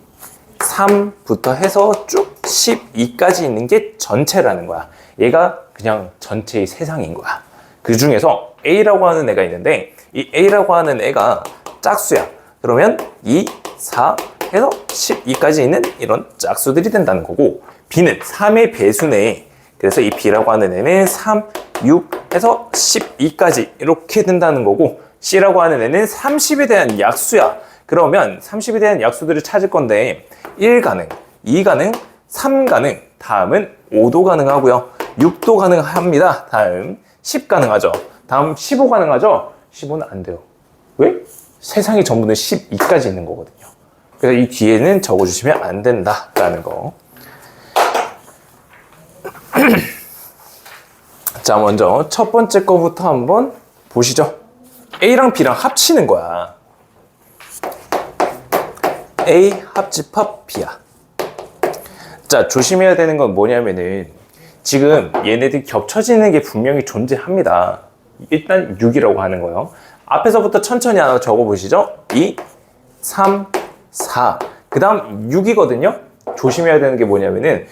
3부터 해서 쭉 12까지 있는 게 전체라는 거야. 얘가 그냥 전체의 세상인 거야. 그 중에서 A라고 하는 애가 있는데 이 A라고 하는 애가 짝수야. 그러면 2, 4 해서 12까지 있는 이런 짝수들이 된다는 거고, B는 3의 배수네. 그래서 이 B라고 하는 애는 3, 6 해서 12까지 이렇게 된다는 거고, C라고 하는 애는 30에 대한 약수야. 그러면 30에 대한 약수들을 찾을 건데 1 가능, 2 가능, 3 가능, 다음은 5도 가능하고요. 6도 가능합니다. 다음 10 가능하죠. 다음 15 가능하죠. 15는 안 돼요. 왜? 세상이 전부는 12까지 있는 거거든요. 그래서 이 뒤에는 적어주시면 안 된다라는 거. 자, 먼저 첫 번째 거부터 한번 보시죠. A랑 B랑 합치는 거야. A 합집합 B야. 자, 조심해야 되는 건 뭐냐면은 지금 얘네들이 겹쳐지는 게 분명히 존재합니다. 일단 6이라고 하는 거예요. 앞에서부터 천천히 하나 적어보시죠. 2, 3, 4. 그 다음 6이거든요. 조심해야 되는 게 뭐냐면은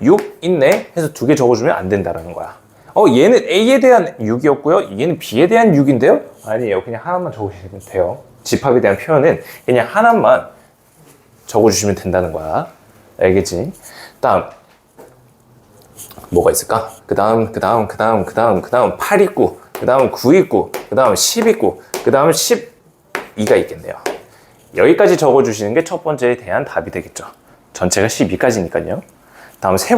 6 있네 해서 두 개 적어주면 안 된다라는 거야. 얘는 A에 대한 6이었고요. 얘는 B에 대한 6인데요. 아니에요. 그냥 하나만 적으시면 돼요. 집합에 대한 표현은 그냥 하나만 적어주시면 된다는 거야. 알겠지? 다음 뭐가 있을까? 그 다음 8 있고, 그 다음 9 있고, 그 다음 10 있고, 그 다음 12가 있겠네요. 여기까지 적어주시는 게 첫 번째에 대한 답이 되겠죠. 전체가 12까지니까요. 다음 세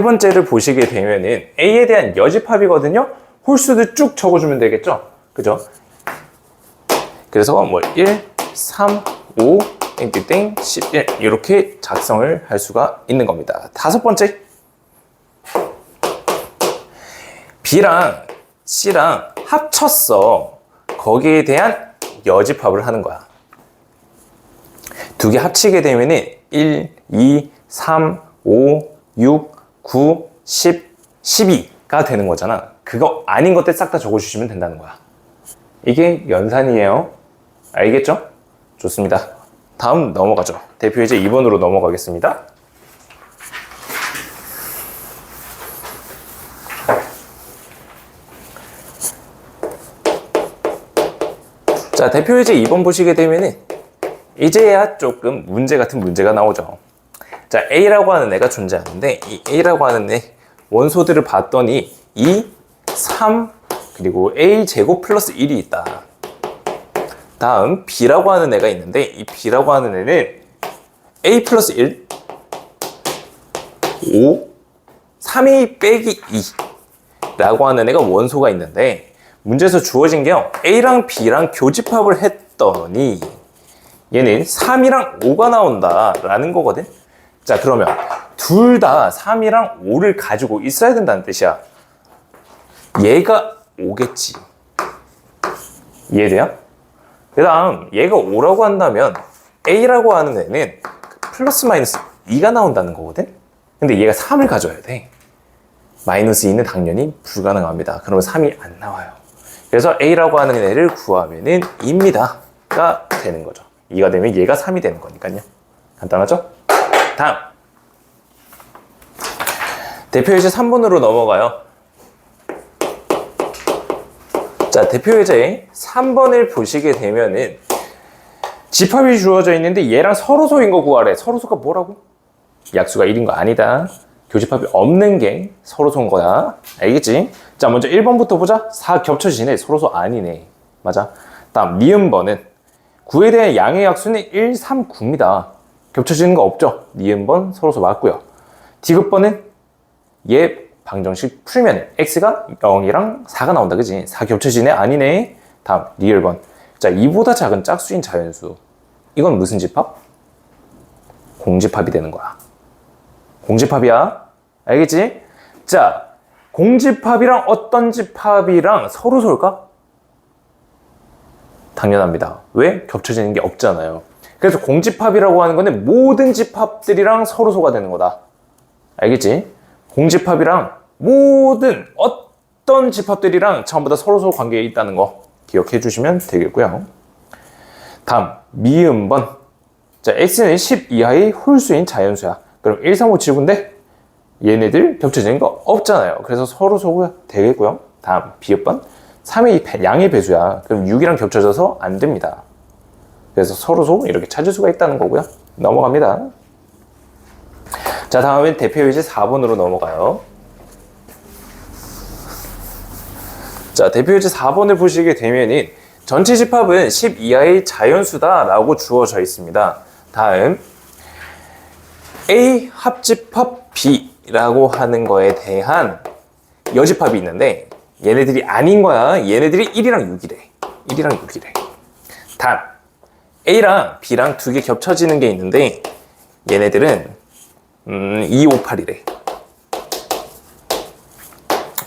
번째를 보시게 되면은 A에 대한 여집합이거든요. 홀수도 쭉 적어주면 되겠죠. 그죠? 그래서 1, 3, 5, 땡땡땡 11 이렇게 작성을 할 수가 있는 겁니다. 다섯 번째, B랑 C랑 합쳤어. 거기에 대한 여집합을 하는 거야. 두 개 합치게 되면은 1, 2, 3, 5, 6, 9, 10, 12가 되는 거잖아. 그거 아닌 것들 싹 다 적어주시면 된다는 거야. 이게 연산이에요. 알겠죠? 좋습니다. 다음 넘어가죠. 대표 예제 2번으로 넘어가겠습니다. 자, 대표 예제 2번 보시게 되면은 이제야 조금 문제 같은 문제가 나오죠. 자, A라고 하는 애가 존재하는데 이 A라고 하는 애 원소들을 봤더니 2, 3, 그리고 A 제곱 플러스 1이 있다. 다음 B라고 하는 애가 있는데 이 B라고 하는 애는 A 플러스 1, 5, 3A 빼기 2 라고 하는 애가 원소가 있는데 문제에서 주어진 게요, A랑 B랑 교집합을 했더니 얘는 3이랑 5가 나온다 라는 거거든. 자, 그러면 둘 다 3이랑 5를 가지고 있어야 된다는 뜻이야. 얘가 5겠지. 이해돼요? 그 다음 얘가 5라고 한다면 A라고 하는 애는 플러스 마이너스 2가 나온다는 거거든. 근데 얘가 3을 가져야 돼. 마이너스 2는 당연히 불가능합니다. 그러면 3이 안 나와요. 그래서 A라고 하는 애를 구하면은 2입니다가 되는 거죠. 2가 되면 얘가 3이 되는 거니까요. 간단하죠? 다음 대표 예제 3번으로 넘어가요. 자, 대표 예제 3번을 보시게 되면은 집합이 주어져 있는데 얘랑 서로소인 거 구하래. 서로소가 뭐라고? 약수가 1인 거 아니다. 교집합이 없는 게 서로소인 거야. 알겠지? 자, 먼저 1번부터 보자. 4 겹쳐지네. 서로소 아니네. 맞아. 다음 니은번은 9에 대한 양의 약수는 1, 3, 9입니다. 겹쳐지는 거 없죠? 니은번 서로소 맞고요. 디귿번은 얘 방정식 풀면 x가 0이랑 4가 나온다. 그지? 4 겹쳐지네? 아니네. 다음 리을번. 자, 이보다 작은 짝수인 자연수. 이건 무슨 집합? 공집합이 되는 거야. 공집합이야. 알겠지? 자, 공집합이랑 어떤 집합이랑 서로소일까? 당연합니다. 왜? 겹쳐지는 게 없잖아요. 그래서 공집합이라고 하는 거는 모든 집합들이랑 서로소가 되는 거다. 알겠지? 공집합이랑 모든 어떤 집합들이랑 전부 다 서로소 관계에 있다는 거 기억해 주시면 되겠고요. 다음 미음번. 자, x는 10 이하의 홀수인 자연수야. 그럼 1, 3, 5, 7, 9인데 얘네들 겹쳐지는 거 없잖아요. 그래서 서로소가 되겠고요. 다음 비읍번. 3이 양의 배수야. 그럼 6이랑 겹쳐져서 안 됩니다. 그래서 서로소 이렇게 찾을 수가 있다는 거고요. 넘어갑니다. 자, 다음엔 대표 예제 4번으로 넘어가요. 자, 대표 예제 4번을 보시게 되면은 전체 집합은 10 이하의 자연수다 라고 주어져 있습니다. 다음 A 합집합 B라고 하는 거에 대한 여집합이 있는데 얘네들이 아닌 거야. 얘네들이 1이랑 6이래. 1이랑 6이래. 다음 A랑 B랑 두 개 겹쳐지는 게 있는데 얘네들은 2, 5, 8이래.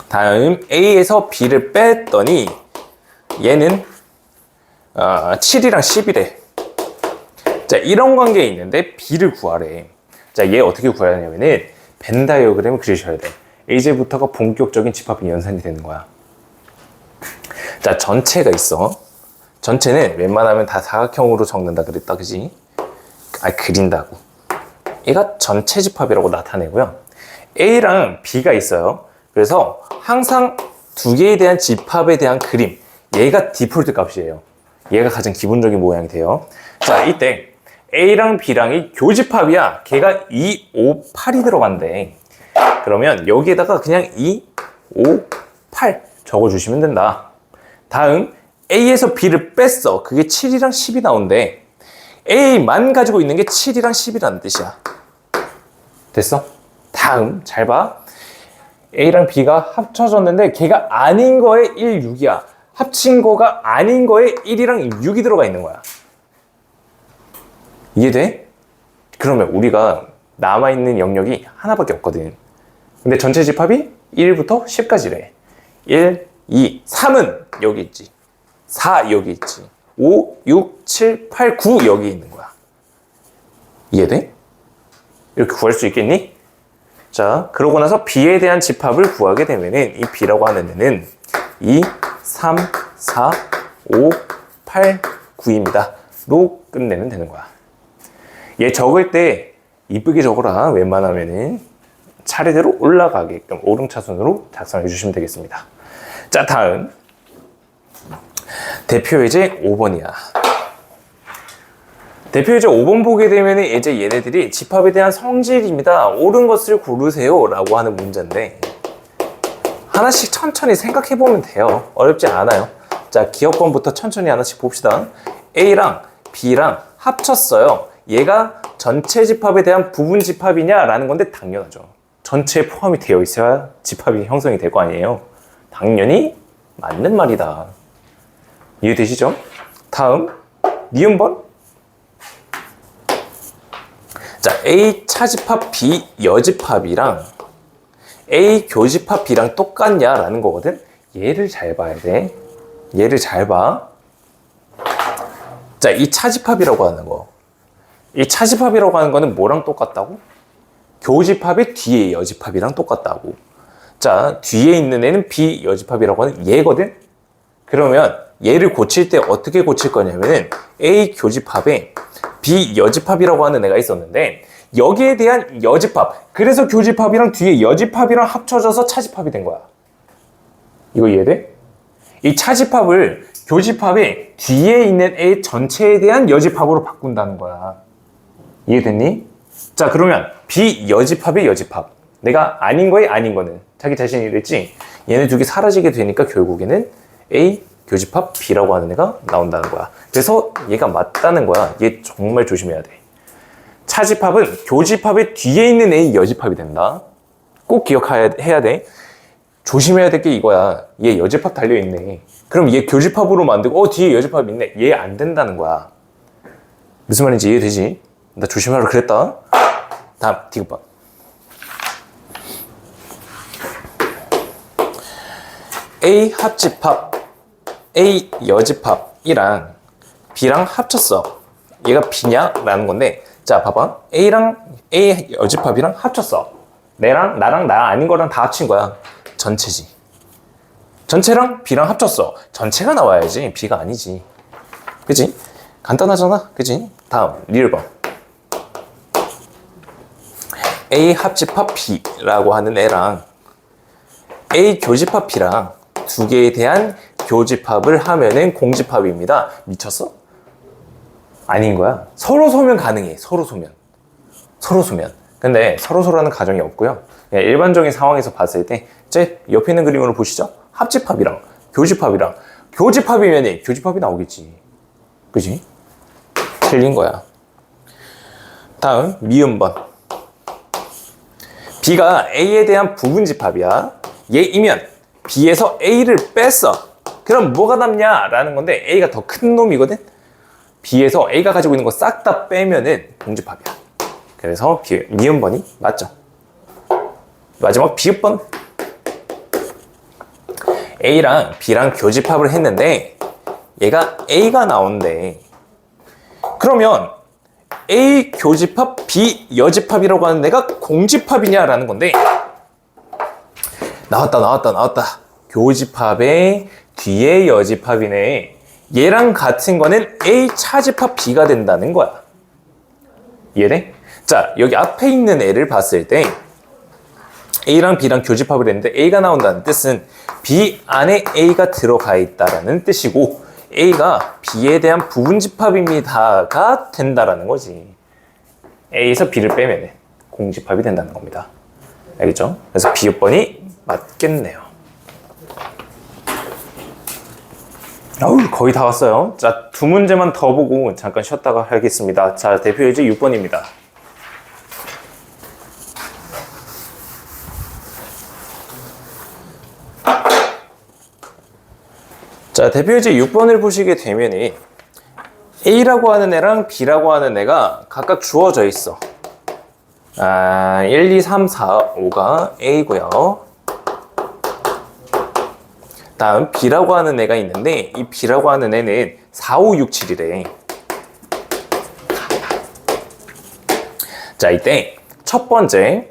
다음 A에서 B를 뺐더니 얘는 7이랑 10이래. 자, 이런 관계에 있는데 B를 구하래. 자, 얘 어떻게 구해야 하냐면은 벤 다이어그램을 그리셔야 돼. 이제부터가 본격적인 집합이 연산이 되는 거야. 자, 전체가 있어. 전체는 웬만하면 다 사각형으로 적는다 그랬다, 그지? 그린다고. 얘가 전체 집합이라고 나타내고요. A랑 B가 있어요. 그래서 항상 두 개에 대한 집합에 대한 그림, 얘가 디폴트 값이에요. 얘가 가장 기본적인 모양이 돼요. 자, 이때 A랑 B랑이 교집합이야. 걔가 2, 5, 8이 들어간대. 그러면 여기에다가 그냥 2, 5, 8 적어주시면 된다. 다음 A에서 B를 뺐어. 그게 7이랑 10이 나온대. A만 가지고 있는 게 7이랑 10이라는 뜻이야. 됐어? 다음 잘 봐. A랑 B가 합쳐졌는데 걔가 아닌 거에 1, 6이야. 합친 거가 아닌 거에 1이랑 6이 들어가 있는 거야. 이해돼? 그러면 우리가 남아있는 영역이 하나밖에 없거든. 근데 전체 집합이 1부터 10까지래. 1, 2, 3은 여기 있지. 4 여기 있지. 5, 6, 7, 8, 9 여기 있는 거야. 이해돼? 이렇게 구할 수 있겠니? 자, 그러고 나서 B에 대한 집합을 구하게 되면은 이 B라고 하는 애는 2, 3, 4, 5, 8, 9입니다. 로 끝내면 되는 거야. 얘 적을 때 이쁘게 적어라. 웬만하면은 차례대로 올라가게끔 오름차순으로 작성해 주시면 되겠습니다. 자, 다음 대표 예제 5번이야. 대표 예제 5번 보게 되면 이제 얘네들이 집합에 대한 성질입니다. 옳은 것을 고르세요 라고 하는 문제인데 하나씩 천천히 생각해 보면 돼요. 어렵지 않아요. 자, 기억번부터 천천히 하나씩 봅시다. A랑 B랑 합쳤어요. 얘가 전체 집합에 대한 부분 집합이냐 라는 건데 당연하죠. 전체에 포함이 되어 있어야 집합이 형성이 될 거 아니에요. 당연히 맞는 말이다. 이해되시죠? 다음 니은번. 자, A 차집합 B 여집합이랑 A 교집합 B랑 똑같냐 라는 거거든. 얘를 잘 봐야 돼. 얘를 잘 봐. 자, 이 차집합이라고 하는 거, 이 차집합이라고 하는 거는 뭐랑 똑같다고? 교집합의 뒤에 여집합이랑 똑같다고. 자, 뒤에 있는 애는 B 여집합이라고 하는 얘거든. 그러면 얘를 고칠 때 어떻게 고칠 거냐면은 A 교집합에 B 여집합이라고 하는 애가 있었는데 여기에 대한 여집합, 그래서 교집합이랑 뒤에 여집합이랑 합쳐져서 차집합이 된 거야. 이거 이해돼? 이 차집합을 교집합의 뒤에 있는 A 전체에 대한 여집합으로 바꾼다는 거야. 이해됐니? 자, 그러면 B 여집합의 여집합, 내가 아닌 거에 아닌 거는 자기 자신이 됐지? 얘네 두 개 사라지게 되니까 결국에는 A 교집합 B라고 하는 애가 나온다는 거야. 그래서 얘가 맞다는 거야. 얘 정말 조심해야 돼. 차집합은 교집합의 뒤에 있는 A 여집합이 된다. 꼭 기억해야 돼. 조심해야 될 게 이거야. 얘 여집합 달려있네. 그럼 얘 교집합으로 만들고 뒤에 여집합 있네. 얘 안 된다는 거야. 무슨 말인지 이해되지? 나 조심하라 그랬다. 다음 디귿번. A 합집합, A 여집합이랑 B랑 합쳤어. 얘가 B냐? 라는 건데, 자 봐봐. A랑 A 여집합이랑 합쳤어. 나랑 나 아닌 거랑 다 합친 거야. 전체지. 전체랑 B랑 합쳤어. 전체가 나와야지 B가 아니지. 그치? 간단하잖아. 그치? 다음 리을 봐. A 합집합 B라고 하는 애랑 A 교집합 B랑 두 개에 대한 교집합을 하면은 공집합입니다. 미쳤어? 아닌 거야. 서로 소면 가능해. 서로 소면. 서로 소면. 근데 서로 소라는 가정이 없고요. 그냥 일반적인 상황에서 봤을 때 제 옆에 있는 그림으로 보시죠. 합집합이랑 교집합이랑 교집합이면 교집합이 나오겠지. 그지? 틀린 거야. 다음 미음번. B가 A에 대한 부분집합이야. 얘이면 B에서 A를 뺐어. 그럼 뭐가 남냐? 라는 건데 A가 더 큰 놈이거든? B에서 A가 가지고 있는 거 싹 다 빼면은 공집합이야. 그래서 미음번이 맞죠. 마지막 비읍번. A랑 B랑 교집합을 했는데 얘가 A가 나온대. 그러면 A 교집합, B 여집합이라고 하는 애가 공집합이냐라는 건데 나왔다. 교집합의 뒤에 여집합이네. 얘랑 같은 거는 A 차집합 B가 된다는 거야. 이해돼? 자, 여기 앞에 있는 애를 봤을 때 A랑 B랑 교집합을 했는데 A가 나온다는 뜻은 B 안에 A가 들어가 있다라는 뜻이고 A가 B에 대한 부분집합입니다가 된다라는 거지. A에서 B를 빼면 공집합이 된다는 겁니다. 알겠죠? 그래서 비읍번이 맞겠네요. 거의 다 왔어요. 자, 두 문제만 더 보고 잠깐 쉬었다가 하겠습니다. 자, 대표 예제 6번입니다. 자, 대표 예제 6번을 보시게 되면 A라고 하는 애랑 B라고 하는 애가 각각 주어져 있어. 1, 2, 3, 4, 5가 A고요. 다음 B라고 하는 애가 있는데 이 B라고 하는 애는 4, 5, 6, 7이래. 자, 이때 첫 번째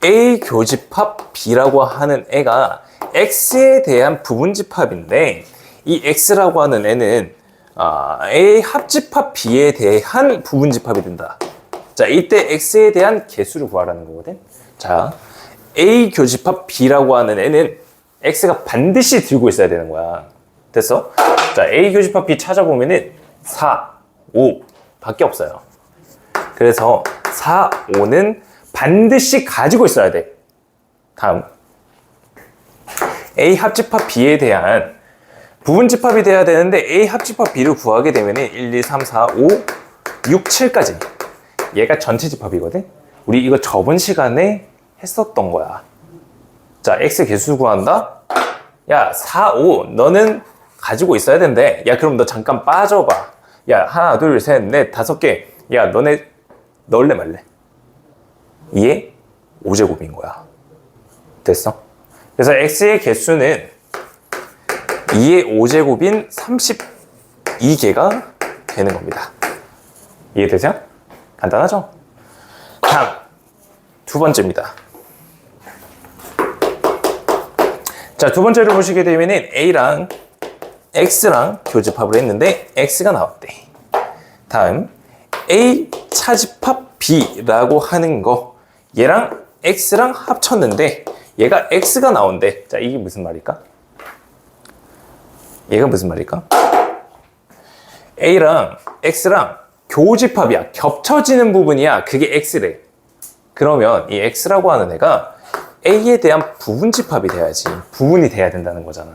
A 교집합 B라고 하는 애가 X에 대한 부분집합인데 이 X라고 하는 애는 A 합집합 B에 대한 부분집합이 된다. 자, 이때 X에 대한 개수를 구하라는 거거든. 자, A 교집합 B라고 하는 애는 X가 반드시 들고 있어야 되는 거야. 됐어? 자, A 교집합 B 찾아보면은 4, 5 밖에 없어요. 그래서 4, 5는 반드시 가지고 있어야 돼. 다음 A 합집합 B에 대한 부분집합이 돼야 되는데 A 합집합 B를 구하게 되면 1, 2, 3, 4, 5, 6, 7까지 얘가 전체 집합이거든. 우리 이거 저번 시간에 했었던 거야. 자, X 개수 구한다. 야, 4, 5 너는 가지고 있어야 된대. 야, 그럼 너 잠깐 빠져봐. 야, 하나, 둘, 셋, 넷, 5개. 야, 너네 넣을래 말래? 이게 5제곱인 거야. 됐어? 그래서 X의 개수는 2의 5제곱인 32개가 되는 겁니다. 이해되세요? 간단하죠? 다음 두 번째입니다. 자, 두 번째로 보시게 되면은 A랑 X랑 교집합을 했는데 X가 나왔대. 다음 A 차집합 B라고 하는 거, 얘랑 X랑 합쳤는데 얘가 X가 나온대. 자, 이게 무슨 말일까? 얘가 무슨 말일까? A랑 X랑 교집합이야. 겹쳐지는 부분이야. 그게 X래. 그러면 이 X라고 하는 애가 A에 대한 부분집합이 돼야지. 부분이 돼야 된다는 거잖아.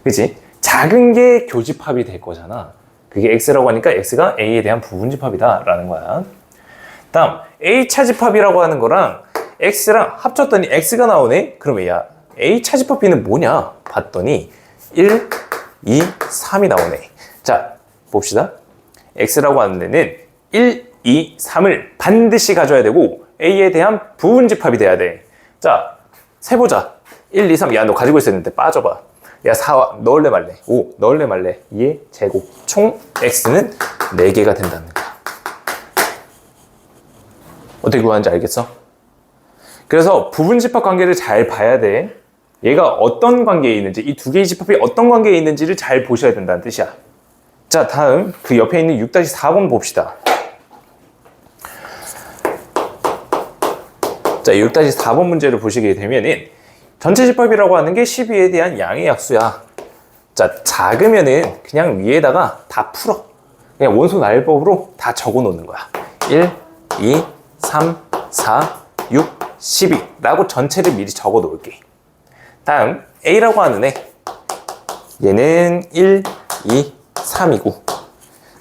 그치? 작은 게 교집합이 될 거잖아. 그게 X라고 하니까 X가 A에 대한 부분집합이다 라는 거야. 다음 A 차집합이라고 하는 거랑 X랑 합쳤더니 X가 나오네? 그러면 야, A 차집합 B는 뭐냐? 봤더니 1, 2, 3이 나오네. 자, 봅시다. X라고 하는 데는 1, 2, 3을 반드시 가져야 되고 A에 대한 부분집합이 돼야 돼. 자, 세보자. 1, 2, 3. 야, 너 가지고 있었는데 빠져봐. 야, 4 넣을래 말래? 5 넣을래 말래? 2의 제곱. 총 X는 4개가 된다는 거야. 어떻게 구하는지 알겠어? 그래서 부분집합 관계를 잘 봐야 돼. 얘가 어떤 관계에 있는지, 이 두 개의 집합이 어떤 관계에 있는지를 잘 보셔야 된다는 뜻이야. 자, 다음 그 옆에 있는 6-4번 봅시다. 자, 6-4번 문제를 보시게 되면은 전체 집합이라고 하는 게 12에 대한 양의 약수야. 자, 작으면은 그냥 위에다가 다 풀어. 그냥 원소 나열법으로 다 적어 놓는 거야. 1, 2, 3, 4, 6, 12 라고 전체를 미리 적어 놓을게. 다음 A라고 하는 애, 얘는 1, 2, 3이고,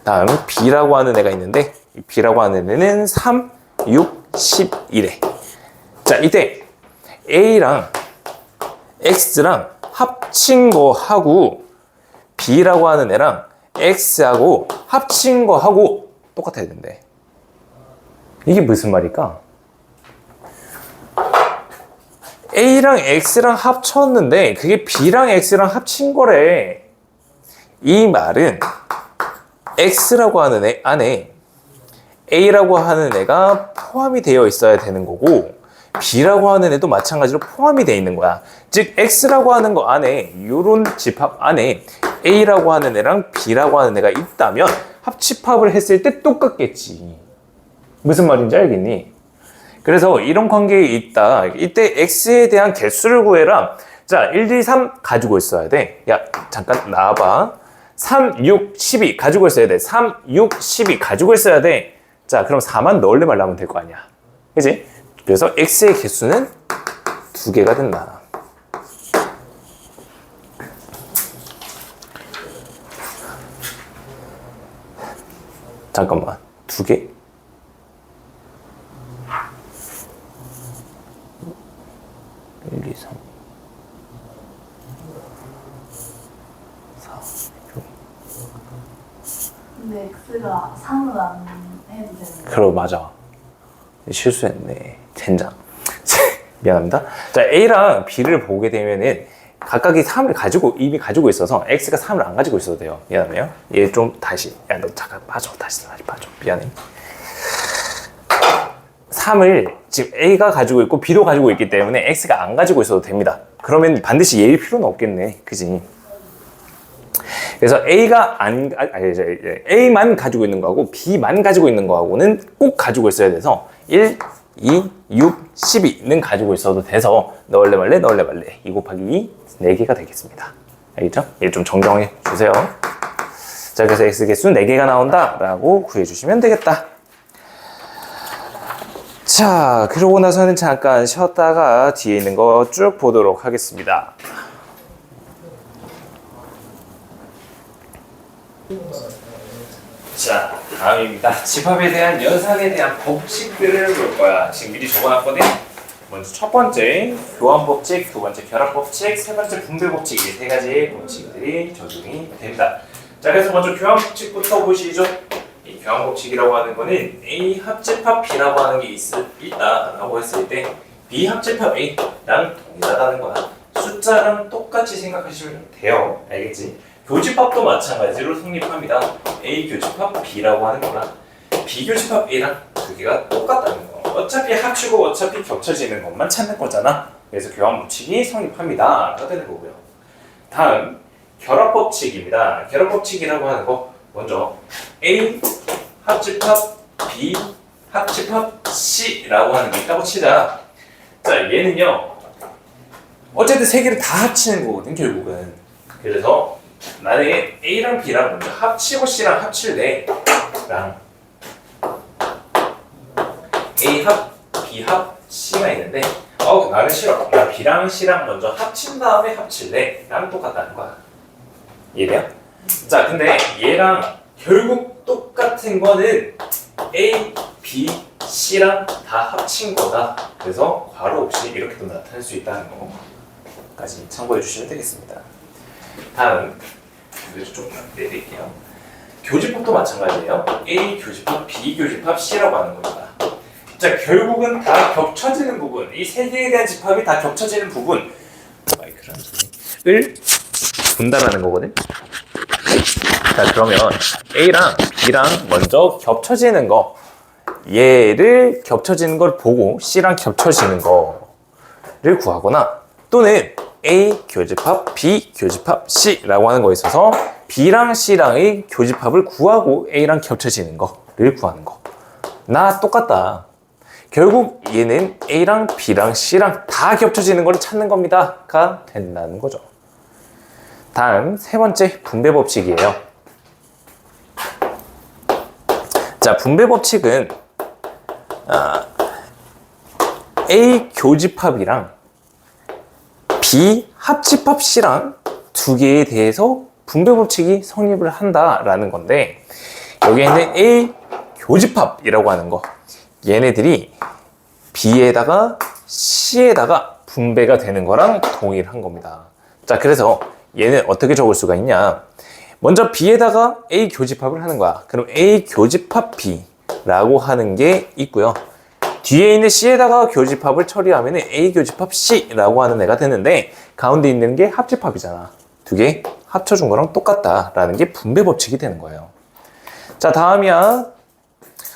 다음 B라고 하는 애가 있는데 이 B라고 하는 애는 3, 6, 11에. 자, 이때 A랑 X랑 합친 거하고 B라고 하는 애랑 X하고 합친 거하고 똑같아야 된대. 이게 무슨 말일까? A랑 X랑 합쳤는데 그게 B랑 X랑 합친 거래. 이 말은 X라고 하는 애 안에 A라고 하는 애가 포함이 되어 있어야 되는 거고, B라고 하는 애도 마찬가지로 포함이 되어 있는 거야. 즉 X라고 하는 거 안에, 이런 집합 안에 A라고 하는 애랑 B라고 하는 애가 있다면 합집합을 했을 때 똑같겠지. 무슨 말인지 알겠니? 그래서 이런 관계에 있다. 이때 X에 대한 개수를 구해라. 자, 1, 2, 3 가지고 있어야 돼. 야, 잠깐 나와봐. 3, 6, 12 가지고 있어야 돼. 3, 6, 12 가지고 있어야 돼. 자, 그럼 4만 넣을래 말래 하면 될 거 아니야. 그치? 그래서 X의 개수는 2개가 된다. 잠깐만, 2개? 1, 2, 3, 4, 6. 근데 X가 3을 안 해도 되는 거야? 그럼 맞아. 실수했네. 젠장. 미안합니다. 자, A랑 B를 보게 되면은 각각이 3을 이미 가지고 있어서 X가 3을 안 가지고 있어도 돼요. 미안해요. 얘 좀 다시. 야, 너 잠깐 빠져. 다시 빠져. 미안해. 3을 지금 A가 가지고 있고 B도 가지고 있기 때문에 X가 안 가지고 있어도 됩니다. 그러면 반드시 얘일 필요는 없겠네. 그지? 그래서 A만 가지고 있는 거하고 B만 가지고 있는 거하고는 꼭 가지고 있어야 돼서 1, 2, 6, 12는 가지고 있어도 돼서 넣을래 말래 2 곱하기 2 4개가 되겠습니다. 알겠죠? 얘 좀 정정해 주세요. 자, 그래서 X 개수 4개가 나온다 라고 구해주시면 되겠다. 자, 그러고 나서는 잠깐 쉬었다가 뒤에 있는 거 쭉 보도록 하겠습니다. 자, 다음입니다. 집합에 대한 연산에 대한 법칙들을 볼 거야. 지금 미리 적어놨거든. 먼저 첫 번째 교환법칙, 두 번째 결합법칙, 세 번째 분배법칙, 이 세 가지의 법칙들이 적용이 됩니다. 자, 그래서 먼저 교환법칙부터 보시죠. 이 교환법칙이라고 하는 거는 A 합집합 B라고 하는 게 있다라고 했을 때 B 합집합 A랑 동일하다는 거야. 숫자랑 똑같이 생각하시면 돼요. 알겠지? 교집합도 마찬가지로 성립합니다. A 교집합 B라고 하는 거랑 B 교집합 A랑 두 개가 똑같다는 거. 어차피 합치고 어차피 겹쳐지는 것만 찾는 거잖아. 그래서 교환법칙이 성립합니다. 가 되는 거고요. 다음 결합법칙입니다. 결합법칙이라고 하는 거 먼저 A 합집합 B 합집합 C라고 하는 게 있다고 치자. 자, 얘는요 어쨌든 세 개를 다 합치는 거거든 결국은. 그래서 만약에 A랑 B랑 먼저 합치고 C랑 합칠 때랑 A 합, B 합, C가 있는데 나는 싫어. 나 B랑 C랑 먼저 합친 다음에 합칠래 랑 똑같다는 거야. 이해돼요? 자, 근데 얘랑 결국 똑같은 거는 A, B, C랑 다 합친 거다. 그래서 괄호 없이 이렇게도 나타낼 수 있다는 거까지 참고해 주시면 되겠습니다. 다음 조금 내릴게요. 교집합도 마찬가지예요. A 교집합, B 교집합, C라고 하는 겁니다. 자, 결국은 다 겹쳐지는 부분, 이 세 개에 대한 집합이 다 겹쳐지는 부분을 본다라는 거거든. 자, 그러면 A랑 B랑 먼저 겹쳐지는 거, 얘를 겹쳐지는 걸 보고 C랑 겹쳐지는 거를 구하거나 또는 A 교집합, B 교집합, C라고 하는 거에 있어서 B랑 C랑의 교집합을 구하고 A랑 겹쳐지는 거를 구하는 거. 나 똑같다. 결국 얘는 A랑 B랑 C랑 다 겹쳐지는 걸 찾는 겁니다가 된다는 거죠. 다음 세 번째 분배 법칙이에요. 자, 분배 법칙은 A 교집합이랑 B 합집합 C랑 두 개에 대해서 분배 법칙이 성립을 한다라는 건데, 여기에 있는 A 교집합이라고 하는 거, 얘네들이 B에다가 C에다가 분배가 되는 거랑 동일한 겁니다. 자, 그래서 얘는 어떻게 적을 수가 있냐. 먼저 B에다가 A 교집합을 하는 거야. 그럼 A 교집합 B라고 하는 게 있고요. 뒤에 있는 C에다가 교집합을 처리하면 A 교집합 C라고 하는 애가 되는데, 가운데 있는 게 합집합이잖아. 두 개 합쳐준 거랑 똑같다라는 게 분배 법칙이 되는 거예요. 자, 다음이야.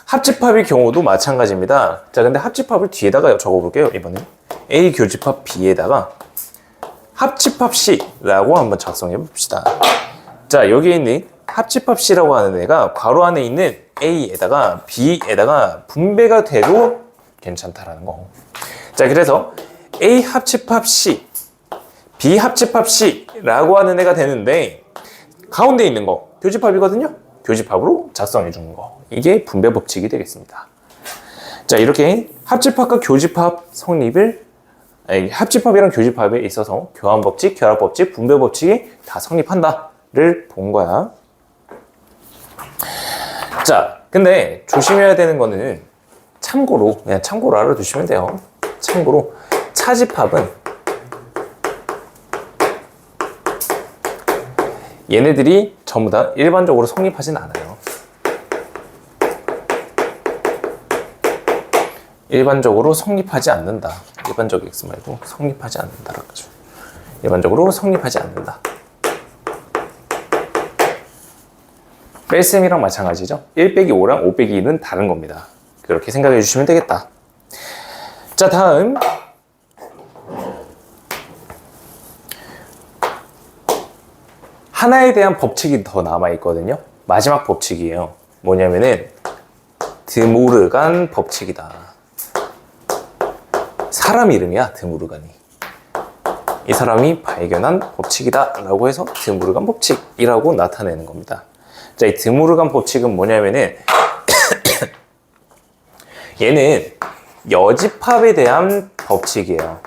합집합의 경우도 마찬가지입니다. 자, 근데 합집합을 뒤에다가 적어볼게요. 이번엔 A 교집합 B에다가 합집합 C라고 한번 작성해 봅시다. 자, 여기에 있는 합집합 C라고 하는 애가 괄호 안에 있는 A에다가 B에다가 분배가 돼도 괜찮다라는 거. 자, 그래서 A 합집합 C, B 합집합 C라고 하는 애가 되는데, 가운데 있는 거 교집합이거든요. 교집합으로 작성해 주는 거. 이게 분배 법칙이 되겠습니다. 자, 이렇게 합집합과 교집합 성립을, 합집합이랑 교집합에 있어서 교환 법칙, 결합 법칙, 분배 법칙이 다 성립한다를 본 거야. 자, 근데 조심해야 되는 거는 참고로, 그냥 참고로 알아두시면 돼요. 참고로 차집합은 얘네들이 전부 다 일반적으로 성립하진 않아요. 일반적으로 성립하지 않는다. 일반적 X 말고 성립하지 않는다라고 하죠. 일반적으로 성립하지 않는다. 뺄셈이랑 마찬가지죠. 1 빼기 5랑 5 빼기 2는 다른 겁니다. 그렇게 생각해 주시면 되겠다. 자, 다음 하나에 대한 법칙이 더 남아있거든요. 마지막 법칙이에요. 뭐냐면은 드모르간 법칙이다. 사람 이름이야, 드모르간이. 이 사람이 발견한 법칙이다 라고 해서 드모르간 법칙이라고 나타내는 겁니다. 자, 이 드모르간 법칙은 뭐냐면은 얘는 여집합에 대한 법칙이에요.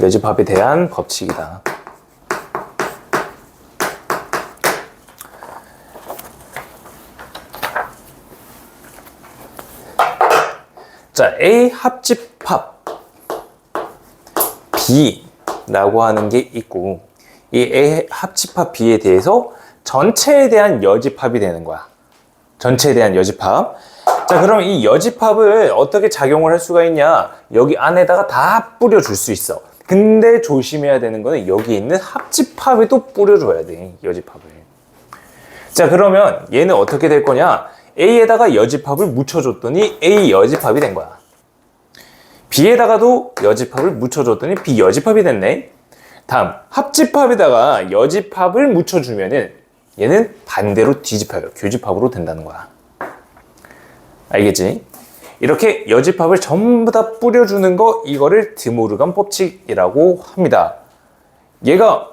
여집합에 대한 법칙이다. 자, A 합집합 B라고 하는 게 있고, 이 A 합집합 B에 대해서 전체에 대한 여집합이 되는 거야. 전체에 대한 여집합. 자, 그럼 이 여집합을 어떻게 작용을 할 수가 있냐? 여기 안에다가 다 뿌려줄 수 있어. 근데 조심해야 되는 거는 여기 있는 합집합에도 뿌려줘야 돼, 여집합을. 자, 그러면 얘는 어떻게 될 거냐? A에다가 여집합을 묻혀줬더니 A 여집합이 된 거야. B에다가도 여집합을 묻혀줬더니 B여집합이 됐네. 다음 합집합에다가 여집합을 묻혀주면은 얘는 반대로 뒤집혀요. 교집합으로 된다는 거야. 알겠지? 이렇게 여집합을 전부 다 뿌려주는 거, 이거를 드모르간 법칙이라고 합니다. 얘가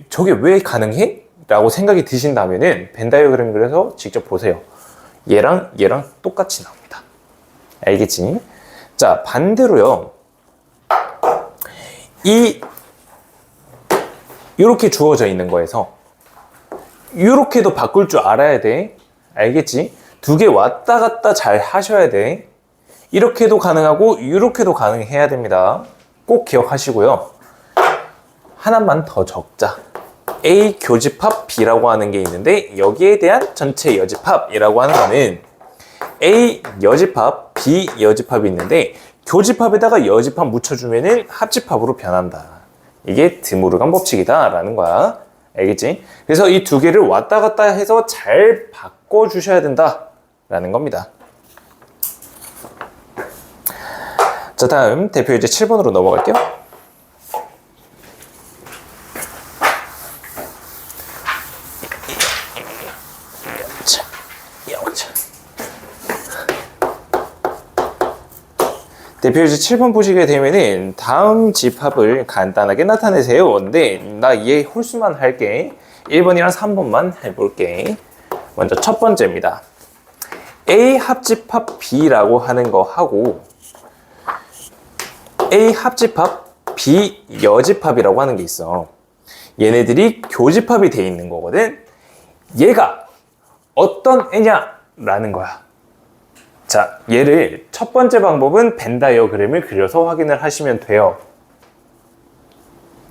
저게 왜 가능해? 라고 생각이 드신다면은 벤 다이어그램 그려서 직접 보세요. 얘랑 똑같이 나옵니다. 알겠지? 자, 반대로요. 이렇게 주어져 있는 거에서 이렇게도 바꿀 줄 알아야 돼. 알겠지? 두 개 왔다 갔다 잘 하셔야 돼. 이렇게도 가능하고 이렇게도 가능해야 됩니다. 꼭 기억하시고요. 하나만 더 적자. A 교집합 B라고 하는 게 있는데 여기에 대한 전체 여집합이라고 하는 거는 A 여집합, B 여집합이 있는데 교집합에다가 여집합 묻혀주면은 합집합으로 변한다. 이게 드모르간 법칙이다 라는 거야. 알겠지? 그래서 이 두 개를 왔다 갔다 해서 잘 바꿔주셔야 된다 라는 겁니다. 자, 다음 대표 예제 7번으로 넘어갈게요. 대표 예제 7번 보시게 되면은 다음 집합을 간단하게 나타내세요. 근데 나 얘 홀수만 할게. 1번이랑 3번만 해볼게. 먼저 첫 번째입니다. A 합집합 B라고 하는 거 하고 A 합집합 B 여집합이라고 하는 게 있어. 얘네들이 교집합이 돼 있는 거거든. 얘가 어떤 애냐? 라는 거야. 자, 얘를 첫 번째 방법은 벤 다이어그램을 그려서 확인을 하시면 돼요.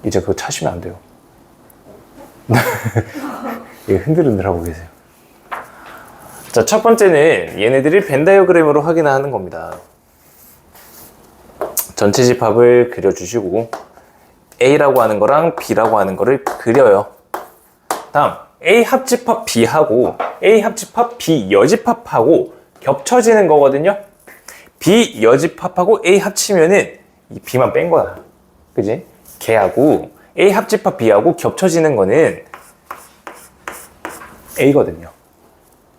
이제 그거 찾으면 안 돼요. 이거 흔들흔들하고 계세요. 자, 첫 번째는 얘네들이 벤 다이어그램으로 확인하는 겁니다. 전체 집합을 그려주시고 A라고 하는 거랑 B라고 하는 거를 그려요. 다음 A 합집합 B하고 A 합집합 B 여집합하고 겹쳐지는 거거든요. B 여집합하고 A 합치면은 이 B만 뺀 거야. 그지? 걔하고 A 합집합 B하고 겹쳐지는 거는 A거든요.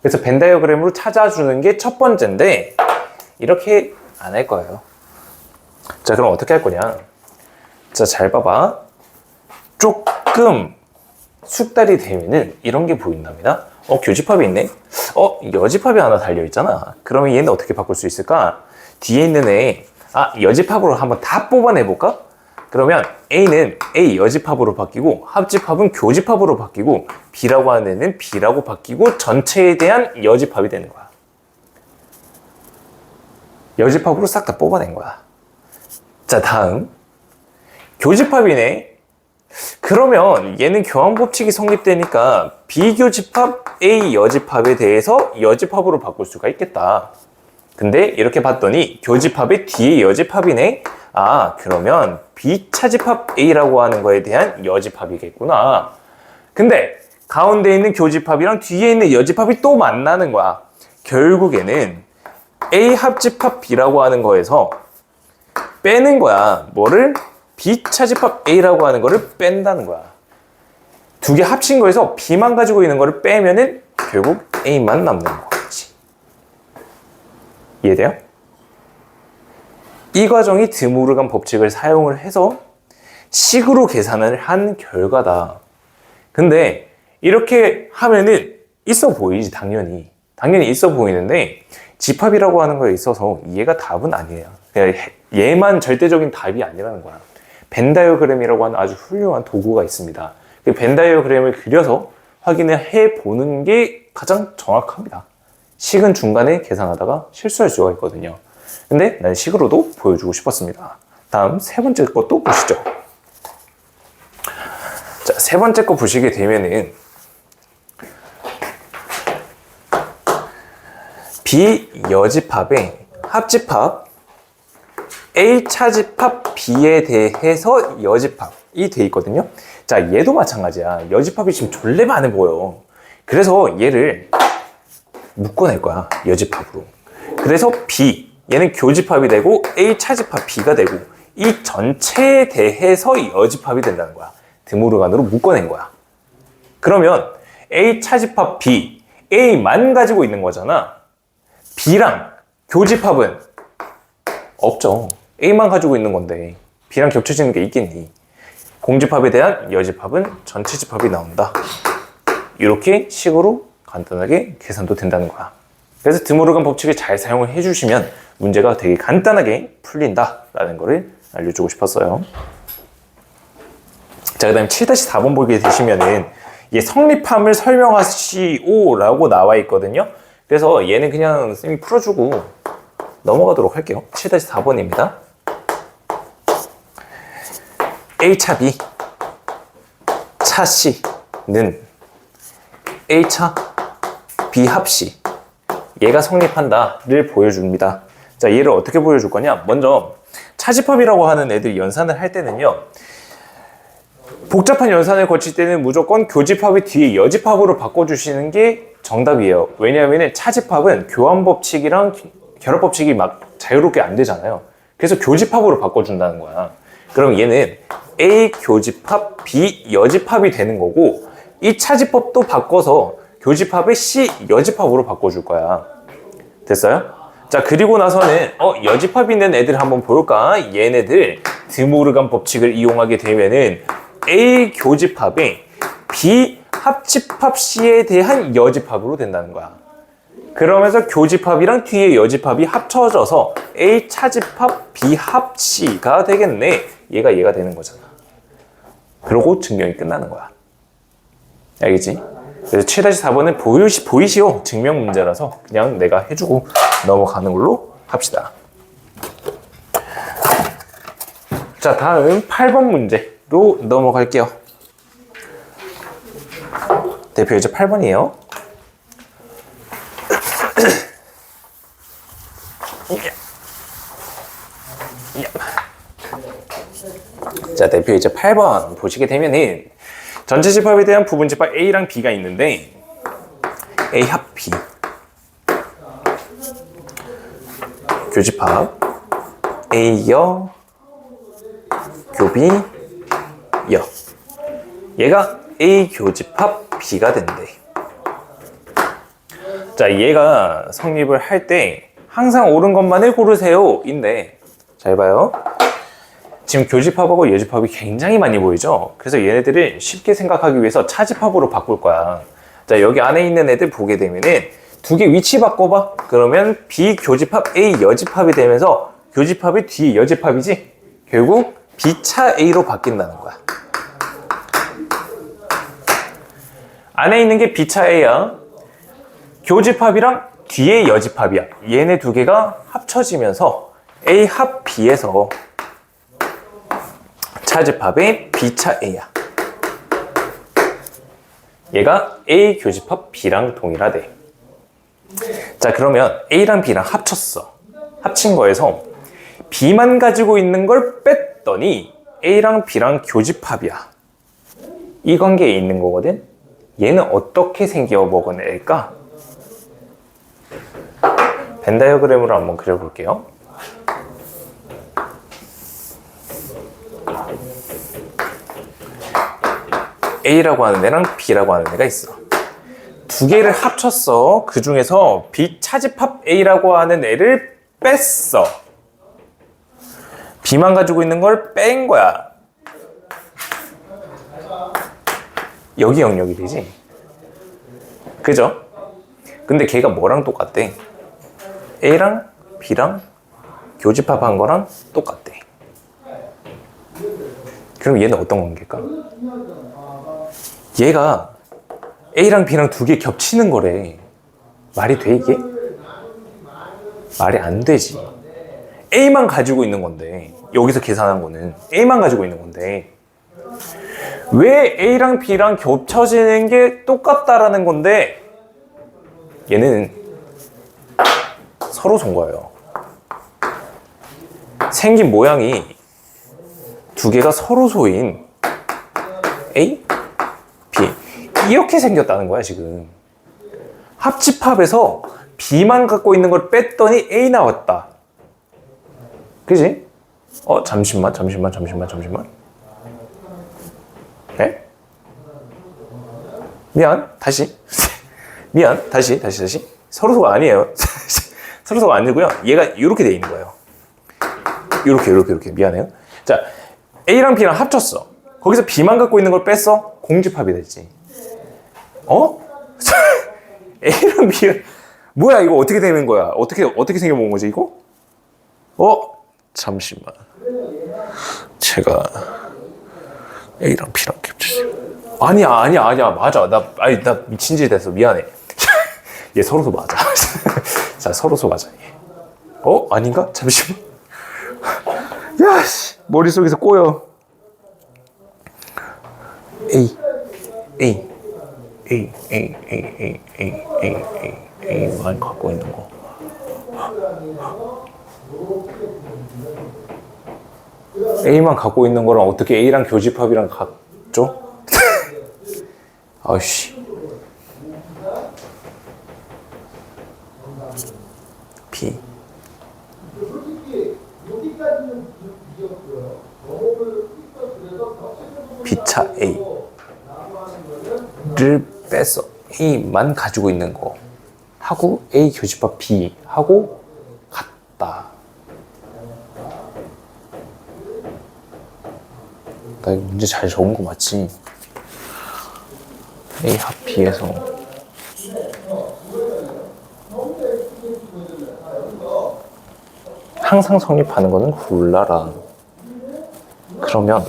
그래서 벤 다이어그램으로 찾아주는 게 첫 번째인데 이렇게 안 할 거예요. 자, 그럼 어떻게 할 거냐? 자, 잘 봐봐. 조금 숙달이 되면은 이런 게 보인답니다. 교집합이 있네? 여집합이 하나 달려있잖아. 그러면 얘는 어떻게 바꿀 수 있을까? 뒤에 있는 애, 여집합으로 한번 다 뽑아내볼까? 그러면 A는 A 여집합으로 바뀌고 합집합은 교집합으로 바뀌고 B라고 하는 애는 B라고 바뀌고 전체에 대한 여집합이 되는 거야. 여집합으로 싹 다 뽑아낸 거야. 자, 다음 교집합이네. 그러면 얘는 교환법칙이 성립되니까 비교집합 A 여집합에 대해서 여집합으로 바꿀 수가 있겠다. 근데 이렇게 봤더니 교집합의 뒤에 여집합이네. 그러면 B차집합 A라고 하는 거에 대한 여집합이겠구나. 근데 가운데 있는 교집합이랑 뒤에 있는 여집합이 또 만나는 거야. 결국에는 A 합집합 B라고 하는 거에서 빼는 거야. 뭐를? B차집합 A라고 하는 거를 뺀다는 거야. 두 개 합친 거에서 B만 가지고 있는 거를 빼면은 결국 A만 남는 거지. 이해돼요? 이 과정이 드모르간 법칙을 사용을 해서 식으로 계산을 한 결과다. 근데 이렇게 하면은 있어 보이지, 당연히. 당연히 있어 보이는데 집합이라고 하는 거에 있어서 얘가 답은 아니에요. 그냥 얘만 절대적인 답이 아니라는 거야. 벤 다이어그램이라고 하는 아주 훌륭한 도구가 있습니다. 그 벤 다이어그램을 그려서 확인을 해보는 게 가장 정확합니다. 식은 중간에 계산하다가 실수할 수가 있거든요. 근데 난 식으로도 보여주고 싶었습니다. 다음 세 번째 것도 보시죠. 자, 세 번째 거 보시게 되면은 B 여집합의 합집합 A 차집합 B에 대해서 여집합이 돼 있거든요. 자, 얘도 마찬가지야. 여집합이 지금 졸래 많아 보여. 그래서 얘를 묶어낼 거야, 여집합으로. 그래서 B 얘는 교집합이 되고 A 차집합 B가 되고 이 전체에 대해서 여집합이 된다는 거야. 드모르간으로 묶어낸 거야. 그러면 A 차집합 B, A만 가지고 있는 거잖아. B랑 교집합은 없죠. A만 가지고 있는 건데 B랑 겹쳐지는 게 있겠니? 공집합에 대한 여집합은 전체 집합이 나온다. 이렇게 식으로 간단하게 계산도 된다는 거야. 그래서 드모르간 법칙을 잘 사용을 해주시면 문제가 되게 간단하게 풀린다라는 거를 알려주고 싶었어요. 자, 그 다음에 7-4번 보게 되시면은 이게 성립함을 설명하시오라고 나와 있거든요. 그래서 얘는 그냥 선생님이 풀어주고 넘어가도록 할게요. 7-4번입니다. A차 B, 차 C는 A차 B 합 C, 얘가 성립한다를 보여줍니다. 자, 얘를 어떻게 보여줄 거냐? 먼저 차집합이라고 하는 애들이 연산을 할 때는요, 복잡한 연산을 거칠 때는 무조건 교집합이 뒤에 여집합으로 바꿔주시는 게 정답이에요. 왜냐하면 차집합은 교환법칙이랑 결합법칙이 막 자유롭게 안 되잖아요. 그래서 교집합으로 바꿔준다는 거야. 그럼 얘는 A 교집합 B 여집합이 되는 거고, 이 차집합도 바꿔서 교집합의 C 여집합으로 바꿔줄 거야. 됐어요? 자, 그리고 나서는 여집합 있는 애들 한번 볼까? 얘네들 드모르간 법칙을 이용하게 되면은 A 교집합이 B 합집합 C에 대한 여집합으로 된다는 거야. 그러면서 교집합이랑 뒤에 여집합이 합쳐져서 A 차집합 B 합 C가 되겠네. 얘가 되는 거잖아. 그러고 증명이 끝나는 거야. 알겠지? 그래서 7-4번은 보이시오 증명 문제라서 그냥 내가 해주고 넘어가는 걸로 합시다. 자, 다음 8번 문제로 넘어갈게요. 대표 예제 8번이에요. 자, 대표 이제 8번 보시게 되면은 전체 집합에 대한 부분 집합 A랑 B가 있는데 A 합 B, 교집합 A여 교비 여, 얘가 A 교집합 B가 된대. 자, 얘가 성립을 할 때 항상 옳은 것만을 고르세요 인데, 잘 봐요. 지금 교집합하고 여집합이 굉장히 많이 보이죠? 그래서 얘네들을 쉽게 생각하기 위해서 차집합으로 바꿀 거야. 자, 여기 안에 있는 애들 보게 되면은 두 개 위치 바꿔봐. 그러면 B 교집합 A 여집합이 되면서 교집합이 뒤에 여집합이지? 결국 B차 A로 바뀐다는 거야. 안에 있는 게 B차 A야. 교집합이랑 뒤에 여집합이야. 얘네 두 개가 합쳐지면서 A 합 B에서 차집합의 B차 A야. 얘가 A 교집합 B랑 동일하대. 자, 그러면 A랑 B랑 합쳤어. 합친 거에서 B만 가지고 있는 걸 뺐더니 A랑 B랑 교집합이야. 이 관계에 있는 거거든. 얘는 어떻게 생겨 먹어낼까? 벤 다이어그램으로 한번 그려볼게요. A라고 하는 애랑 B라고 하는 애가 있어. 두 개를 합쳤어. 그 중에서 B 차집합 A라고 하는 애를 뺐어. B만 가지고 있는 걸 뺀 거야. 여기 영역이 되지. 그죠? 근데 걔가 뭐랑 똑같대? A랑 B랑 교집합한 거랑 똑같대. 그럼 얘는 어떤 관계일까? 얘가 A랑 B랑 두 개 겹치는 거래. 말이 돼, 이게? 말이 안 되지. A만 가지고 있는 건데, 여기서 계산한 거는 A만 가지고 있는 건데, 왜 A랑 B랑 겹쳐지는 게 똑같다라는 건데, 얘는 서로 선 거예요. 생긴 모양이 두 개가 서로 소인 A, B 이렇게 생겼다는 거야. 지금 합집합에서 B만 갖고 있는 걸 뺐더니 A 나왔다. 그지? 잠시만. 네? 미안, 다시. 미안, 다시. 서로소가 아니에요. 서로소가 아니고요. 얘가 이렇게 돼 있는 거예요. 이렇게. 미안해요. 자, A랑 B랑 합쳤어. 거기서 B만 갖고 있는 걸 뺐어? 공집합이 됐지. A랑 B랑 뭐야 이거 어떻게 되는 거야? 어떻게 생겨본 거지 이거? 잠시만. 제가 A랑 B랑 겹쳤어. 아니야. 맞아. 나 미친 짓 했어. 미안해. 얘 서로소 맞아. 자, 서로소 맞아. 얘. 아닌가? 잠시만. 야, 씨. 머릿속에서 꼬여. A만 갖고 있는 거. A만 갖고 있는 거랑 어떻게 A랑 교집합이랑 같죠? 아씨. B. B차 A를 뺐어. A만 가지고 있는 거 하고 A 교집합 B 하고 같다. 나 이거 문제 잘 적은 거 맞지? A 합 B에서 항상 성립하는 거는 골라라. 그러면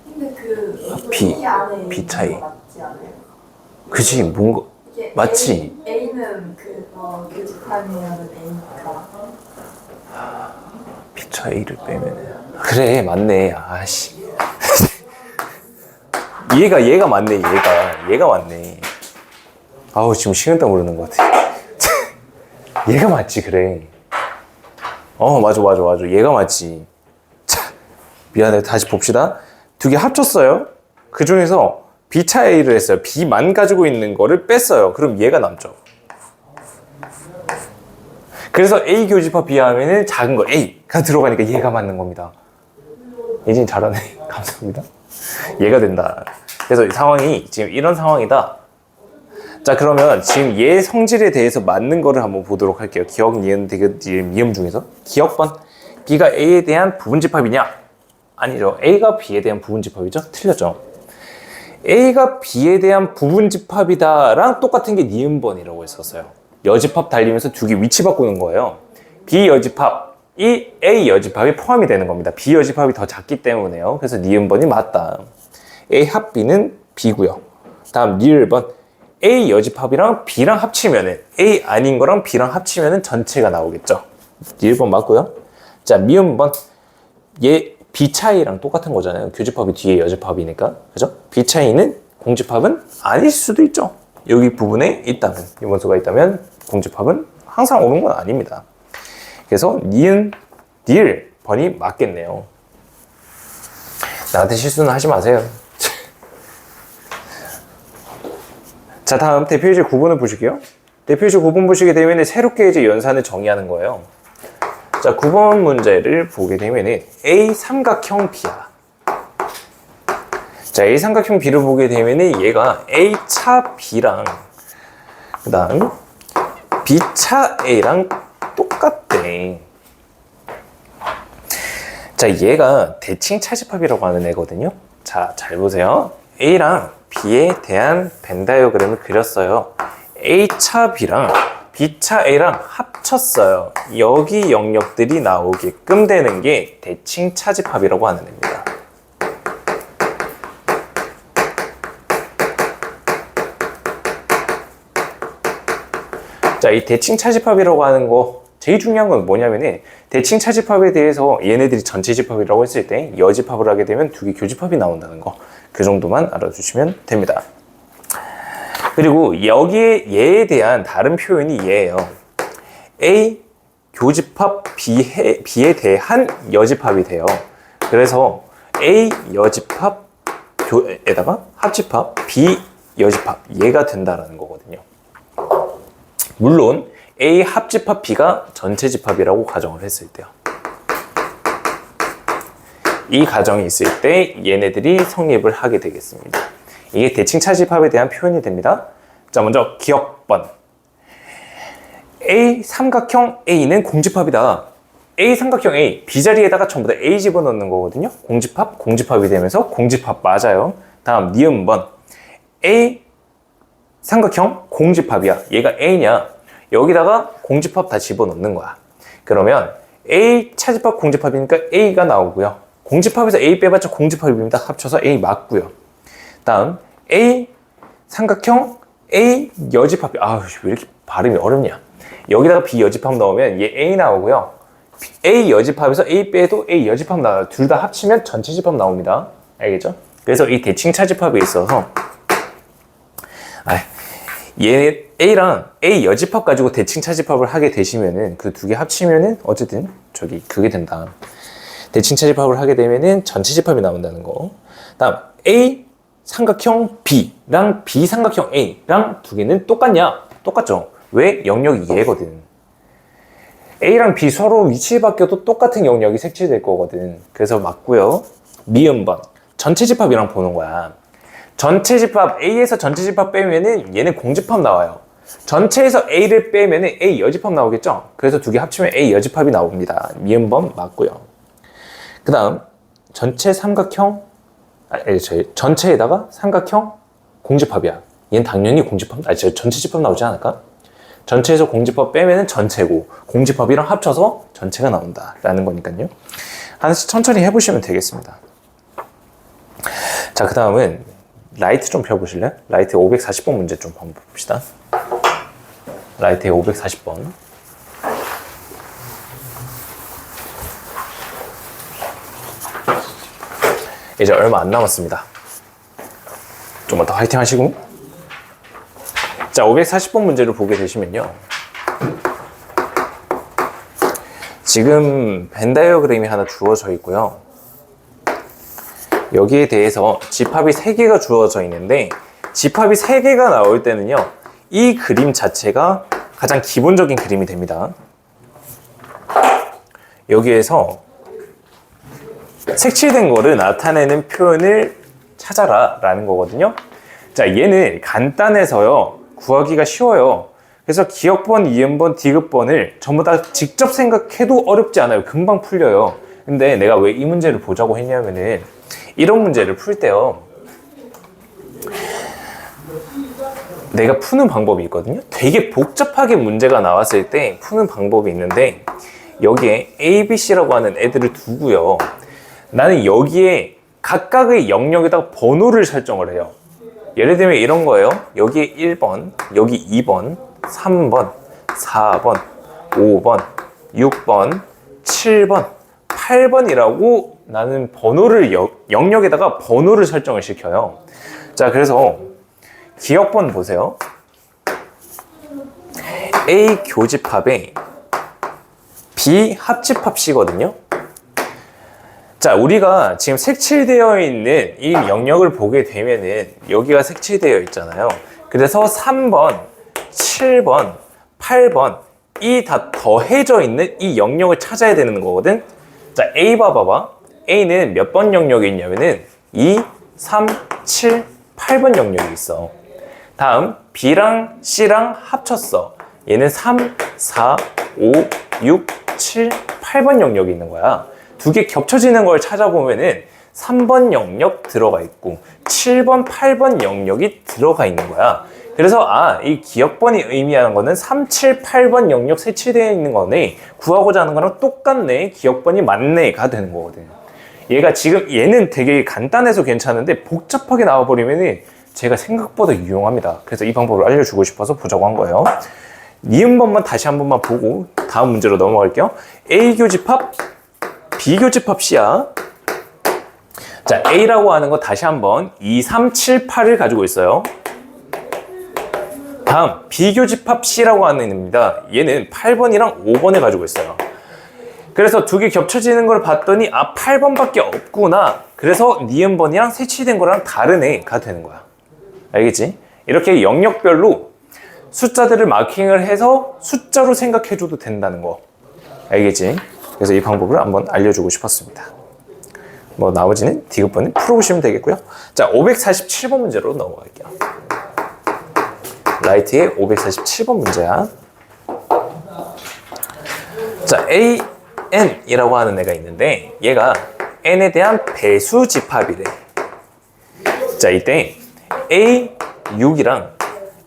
근데 그 B, 안에 B 차이. 맞지 않아요? 그지 뭔가 이게 맞지? A는 교집합이면 A니까. B차 A를 빼면 그래 맞네. 아씨. 얘가 맞네. 얘가 맞네. 아우 지금 식은땀 오르는 것 같아. 얘가 맞지 그래. 맞아. 얘가 맞지. 자, 미안해. 다시 봅시다. 두 개 합쳤어요. 그 중에서 B차 A를 했어요. B만 가지고 있는 거를 뺐어요. 그럼 얘가 남죠. 그래서 A 교집합 B 하면은 작은 거 A가 들어가니까 얘가 맞는 겁니다. 예진이 잘하네. 감사합니다. 얘가 된다. 그래서 이 상황이 지금 이런 상황이다. 자 그러면 지금 얘 성질에 대해서 맞는 거를 한번 보도록 할게요. 기억, 니은, 디귿, 미음 중에서 기억번 B가 A에 대한 부분집합이냐? 아니죠. A가 B에 대한 부분집합이죠? 틀렸죠. A가 B에 대한 부분집합이다랑 똑같은 게 니은번이라고 했었어요. 여집합 달리면서 두 개 위치 바꾸는 거예요. B 여집합이 A 여집합이 포함이 되는 겁니다. B 여집합이 더 작기 때문에요. 그래서 니은번이 맞다. A 합 B는 B고요. 다음 니을번 A 여집합이랑 B랑 합치면은 A 아닌 거랑 B랑 합치면은 전체가 나오겠죠. 1번 맞고요. 자, 미음번 얘 B 차이랑 똑같은 거잖아요. 교집합이 뒤에 여집합이니까. 그죠? B 차이는 공집합은 아닐 수도 있죠. 여기 부분에 있다면, 이원수가 있다면 공집합은 항상 오는 건 아닙니다. 그래서 니은, 니을 번이 맞겠네요. 나한테 실수는 하지 마세요. 자, 다음 대표이제 9번을 보실게요. 대표이제 9번 보시게 되면 새롭게 이제 연산을 정의하는 거예요. 자, 9번 문제를 보게 되면 A 삼각형 B야. 자, A 삼각형 B를 보게 되면 얘가 A차 B랑 그 다음 B차 A랑 똑같대. 자, 얘가 대칭 차집합이라고 하는 애거든요. 자, 잘 보세요. A랑 B에 대한 벤 다이어그램을 그렸어요. A차 B랑 B차 A랑 합쳤어요. 여기 영역들이 나오게끔 되는 게 대칭 차집합이라고 하는 애입니다. 자, 이 대칭 차집합이라고 하는 거 제일 중요한 건 뭐냐면은 대칭 차집합에 대해서 얘네들이 전체 집합이라고 했을 때 여집합을 하게 되면 두 개 교집합이 나온다는 거. 그 정도만 알아주시면 됩니다. 그리고 여기에 얘에 대한 다른 표현이 얘예요. A 교집합 B에 대한 여집합이 돼요. 그래서 A 여집합에다가 합집합 B 여집합 얘가 된다라는 거거든요. 물론 A 합집합 B가 전체 집합이라고 가정을 했을 때요. 이 가정이 있을 때 얘네들이 성립을 하게 되겠습니다. 이게 대칭차집합에 대한 표현이 됩니다. 자, 먼저 기억번. A 삼각형 A는 공집합이다. A 삼각형 A, B자리에다가 전부 다 A 집어넣는 거거든요. 공집합, 공집합이 되면서 공집합 맞아요. 다음 니은번. A 삼각형 공집합이야. 얘가 A냐? 여기다가 공집합 다 집어넣는 거야. 그러면 A 차집합 공집합이니까 A가 나오고요. 공집합에서 A 빼봤자 공집합입니다. 합쳐서 A 맞고요. 다음 A 삼각형 A 여집합. 아, 왜 이렇게 발음이 어렵냐? 여기다가 B 여집합 넣으면 얘 A 나오고요. A 여집합에서 A 빼도 A 여집합 나와요. 둘 다 합치면 전체 집합 나옵니다. 알겠죠? 그래서 이 대칭차집합에 있어서 얘 A랑 A 여집합 가지고 대칭차집합을 하게 되시면은 그 두 개 합치면은 어쨌든 그게 된다. 대칭차집합을 하게 되면은 전체 집합이 나온다는 거. 다음 A 삼각형 B랑 B 삼각형 A랑 두 개는 똑같냐? 똑같죠. 왜? 영역이 얘거든. A랑 B 서로 위치 바뀌어도 똑같은 영역이 색칠될 거거든. 그래서 맞고요. 미음번. 전체 집합이랑 보는 거야. 전체 집합, A에서 전체 집합 빼면은 얘는 공집합 나와요. 전체에서 A를 빼면은 A 여집합 나오겠죠? 그래서 두 개 합치면 A 여집합이 나옵니다. 미음번 맞고요. 그 다음, 전체 삼각형, 전체에다가 삼각형 공집합이야. 얘는 당연히 공집합, 전체 집합 나오지 않을까? 전체에서 공집합 빼면은 전체고, 공집합이랑 합쳐서 전체가 나온다. 라는 거니까요. 하나씩 천천히 해보시면 되겠습니다. 자, 그 다음은 라이트 좀 펴보실래요? 라이트 540번 문제 좀 한번 봅시다. 라이트의 540번. 이제 얼마 안 남았습니다. 좀만 더 화이팅 하시고. 자, 540번 문제를 보게 되시면요. 지금 벤 다이어그램이 하나 주어져 있고요. 여기에 대해서 집합이 3개가 주어져 있는데 집합이 3개가 나올 때는요. 이 그림 자체가 가장 기본적인 그림이 됩니다. 여기에서 색칠된 거를 나타내는 표현을 찾아라 라는 거거든요. 자, 얘는 간단해서요. 구하기가 쉬워요. 그래서 기억번, 이음번, 디귿번을 전부 다 직접 생각해도 어렵지 않아요. 금방 풀려요. 근데 내가 왜 이 문제를 보자고 했냐면은 이런 문제를 풀 때요. 내가 푸는 방법이 있거든요. 되게 복잡하게 문제가 나왔을 때 푸는 방법이 있는데 여기에 A, B, C라고 하는 애들을 두고요. 나는 여기에 각각의 영역에다가 번호를 설정을 해요. 예를 들면 이런 거예요. 여기에 1번, 여기 2번, 3번, 4번, 5번, 6번, 7번, 8번이라고 나는 번호를 영역에다가 번호를 설정을 시켜요. 자, 그래서 기억번 보세요. A 교집합에 B 합집합 C거든요. 자, 우리가 지금 색칠되어 있는 이 영역을 보게 되면은 여기가 색칠되어 있잖아요. 그래서 3번, 7번, 8번 이 다 더해져 있는 이 영역을 찾아야 되는 거거든. 자, A 봐봐. A는 몇 번 영역이 있냐면은 2, 3, 7, 8번 영역이 있어. 다음 B랑 C랑 합쳤어. 얘는 3, 4, 5, 6, 7, 8번 영역이 있는 거야. 두 개 겹쳐지는 걸 찾아보면은 3번 영역 들어가 있고 7번, 8번 영역이 들어가 있는 거야. 그래서 이 기억번이 의미하는 거는 3, 7, 8번 영역 색칠되어 있는 거네. 구하고자 하는 거랑 똑같네. 기억번이 맞네가 되는 거거든. 얘는 되게 간단해서 괜찮은데 복잡하게 나와버리면은 제가 생각보다 유용합니다. 그래서 이 방법을 알려주고 싶어서 보자고 한 거예요. 니은번만 다시 한 번만 보고 다음 문제로 넘어갈게요. A 교집합, B 교집합 C야. 자, A라고 하는 거 다시 한번 2, 3, 7, 8을 가지고 있어요. 다음 B 교집합 C라고 하는 애입니다. 얘는 8번이랑 5번을 가지고 있어요. 그래서 두 개 겹쳐지는 걸 봤더니 8번밖에 없구나. 그래서 니은번이랑 색칠된 거랑 다른 애가 되는 거야. 알겠지? 이렇게 영역별로 숫자들을 마킹을 해서 숫자로 생각해줘도 된다는 거. 알겠지? 그래서 이 방법을 한번 알려주고 싶었습니다. 뭐 나머지는 디귿번에 풀어보시면 되겠고요. 자, 547번 문제로 넘어갈게요. 라이트의 547번 문제야. 자, AN이라고 하는 애가 있는데 얘가 N에 대한 배수 집합이래. 자, 이때 A6이랑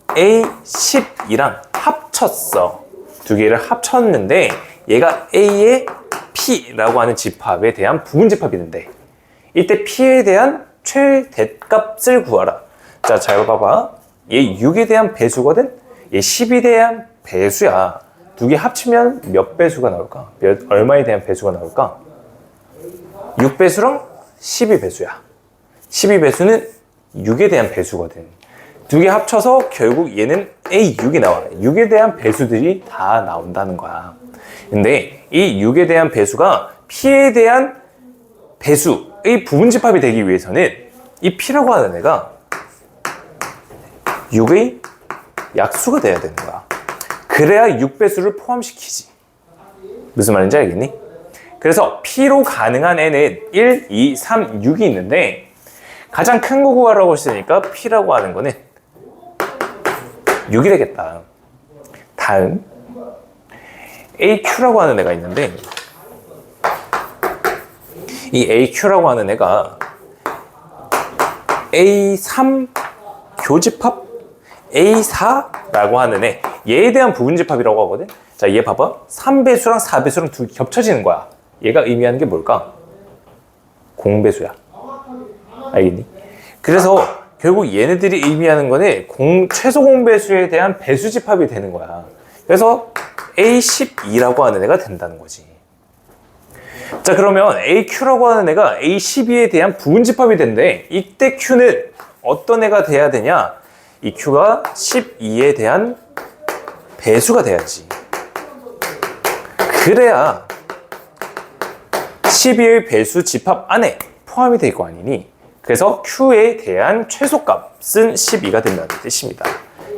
A12랑 합쳤어. 두 개를 합쳤는데 얘가 A의 P라고 하는 집합에 대한 부분 집합이 된대. 이때 P에 대한 최대값을 구하라. 자, 잘 봐봐. 얘 6에 대한 배수거든? 얘 10에 대한 배수야. 두 개 합치면 몇 배수가 나올까? 얼마에 대한 배수가 나올까? 6배수랑 12배수야. 12배수는 6에 대한 배수거든. 두 개 합쳐서 결국 얘는 A6이 나와. 6에 대한 배수들이 다 나온다는 거야. 근데 이 6에 대한 배수가 P에 대한 배수의 부분 집합이 되기 위해서는 이 P라고 하는 애가 6의 약수가 돼야 되는 거야. 그래야 6배수를 포함시키지. 무슨 말인지 알겠니? 그래서 P로 가능한 애는 1, 2, 3, 6이 있는데 가장 큰 거 구하라고 했으니까 P라고 하는 거는 6이 되겠다. 다음 AQ라고 하는 애가 있는데 이 AQ라고 하는 애가 A3 교집합 A4라고 하는 애, 얘에 대한 부분집합이라고 하거든. 자, 얘 봐봐. 3배수랑 4배수랑 둘 겹쳐지는 거야. 얘가 의미하는 게 뭘까? 공배수야. 알겠니? 그래서 결국 얘네들이 의미하는 거는 최소 공배수에 대한 배수집합이 되는 거야. 그래서 A12라고 하는 애가 된다는 거지. 자, 그러면 AQ라고 하는 애가 A12에 대한 부분집합이 된대. 이때 Q는 어떤 애가 돼야 되냐? 이 Q가 12에 대한 배수가 돼야지. 그래야 12의 배수 집합 안에 포함이 될 거 아니니? 그래서 Q에 대한 최소값은 12가 된다는 뜻입니다.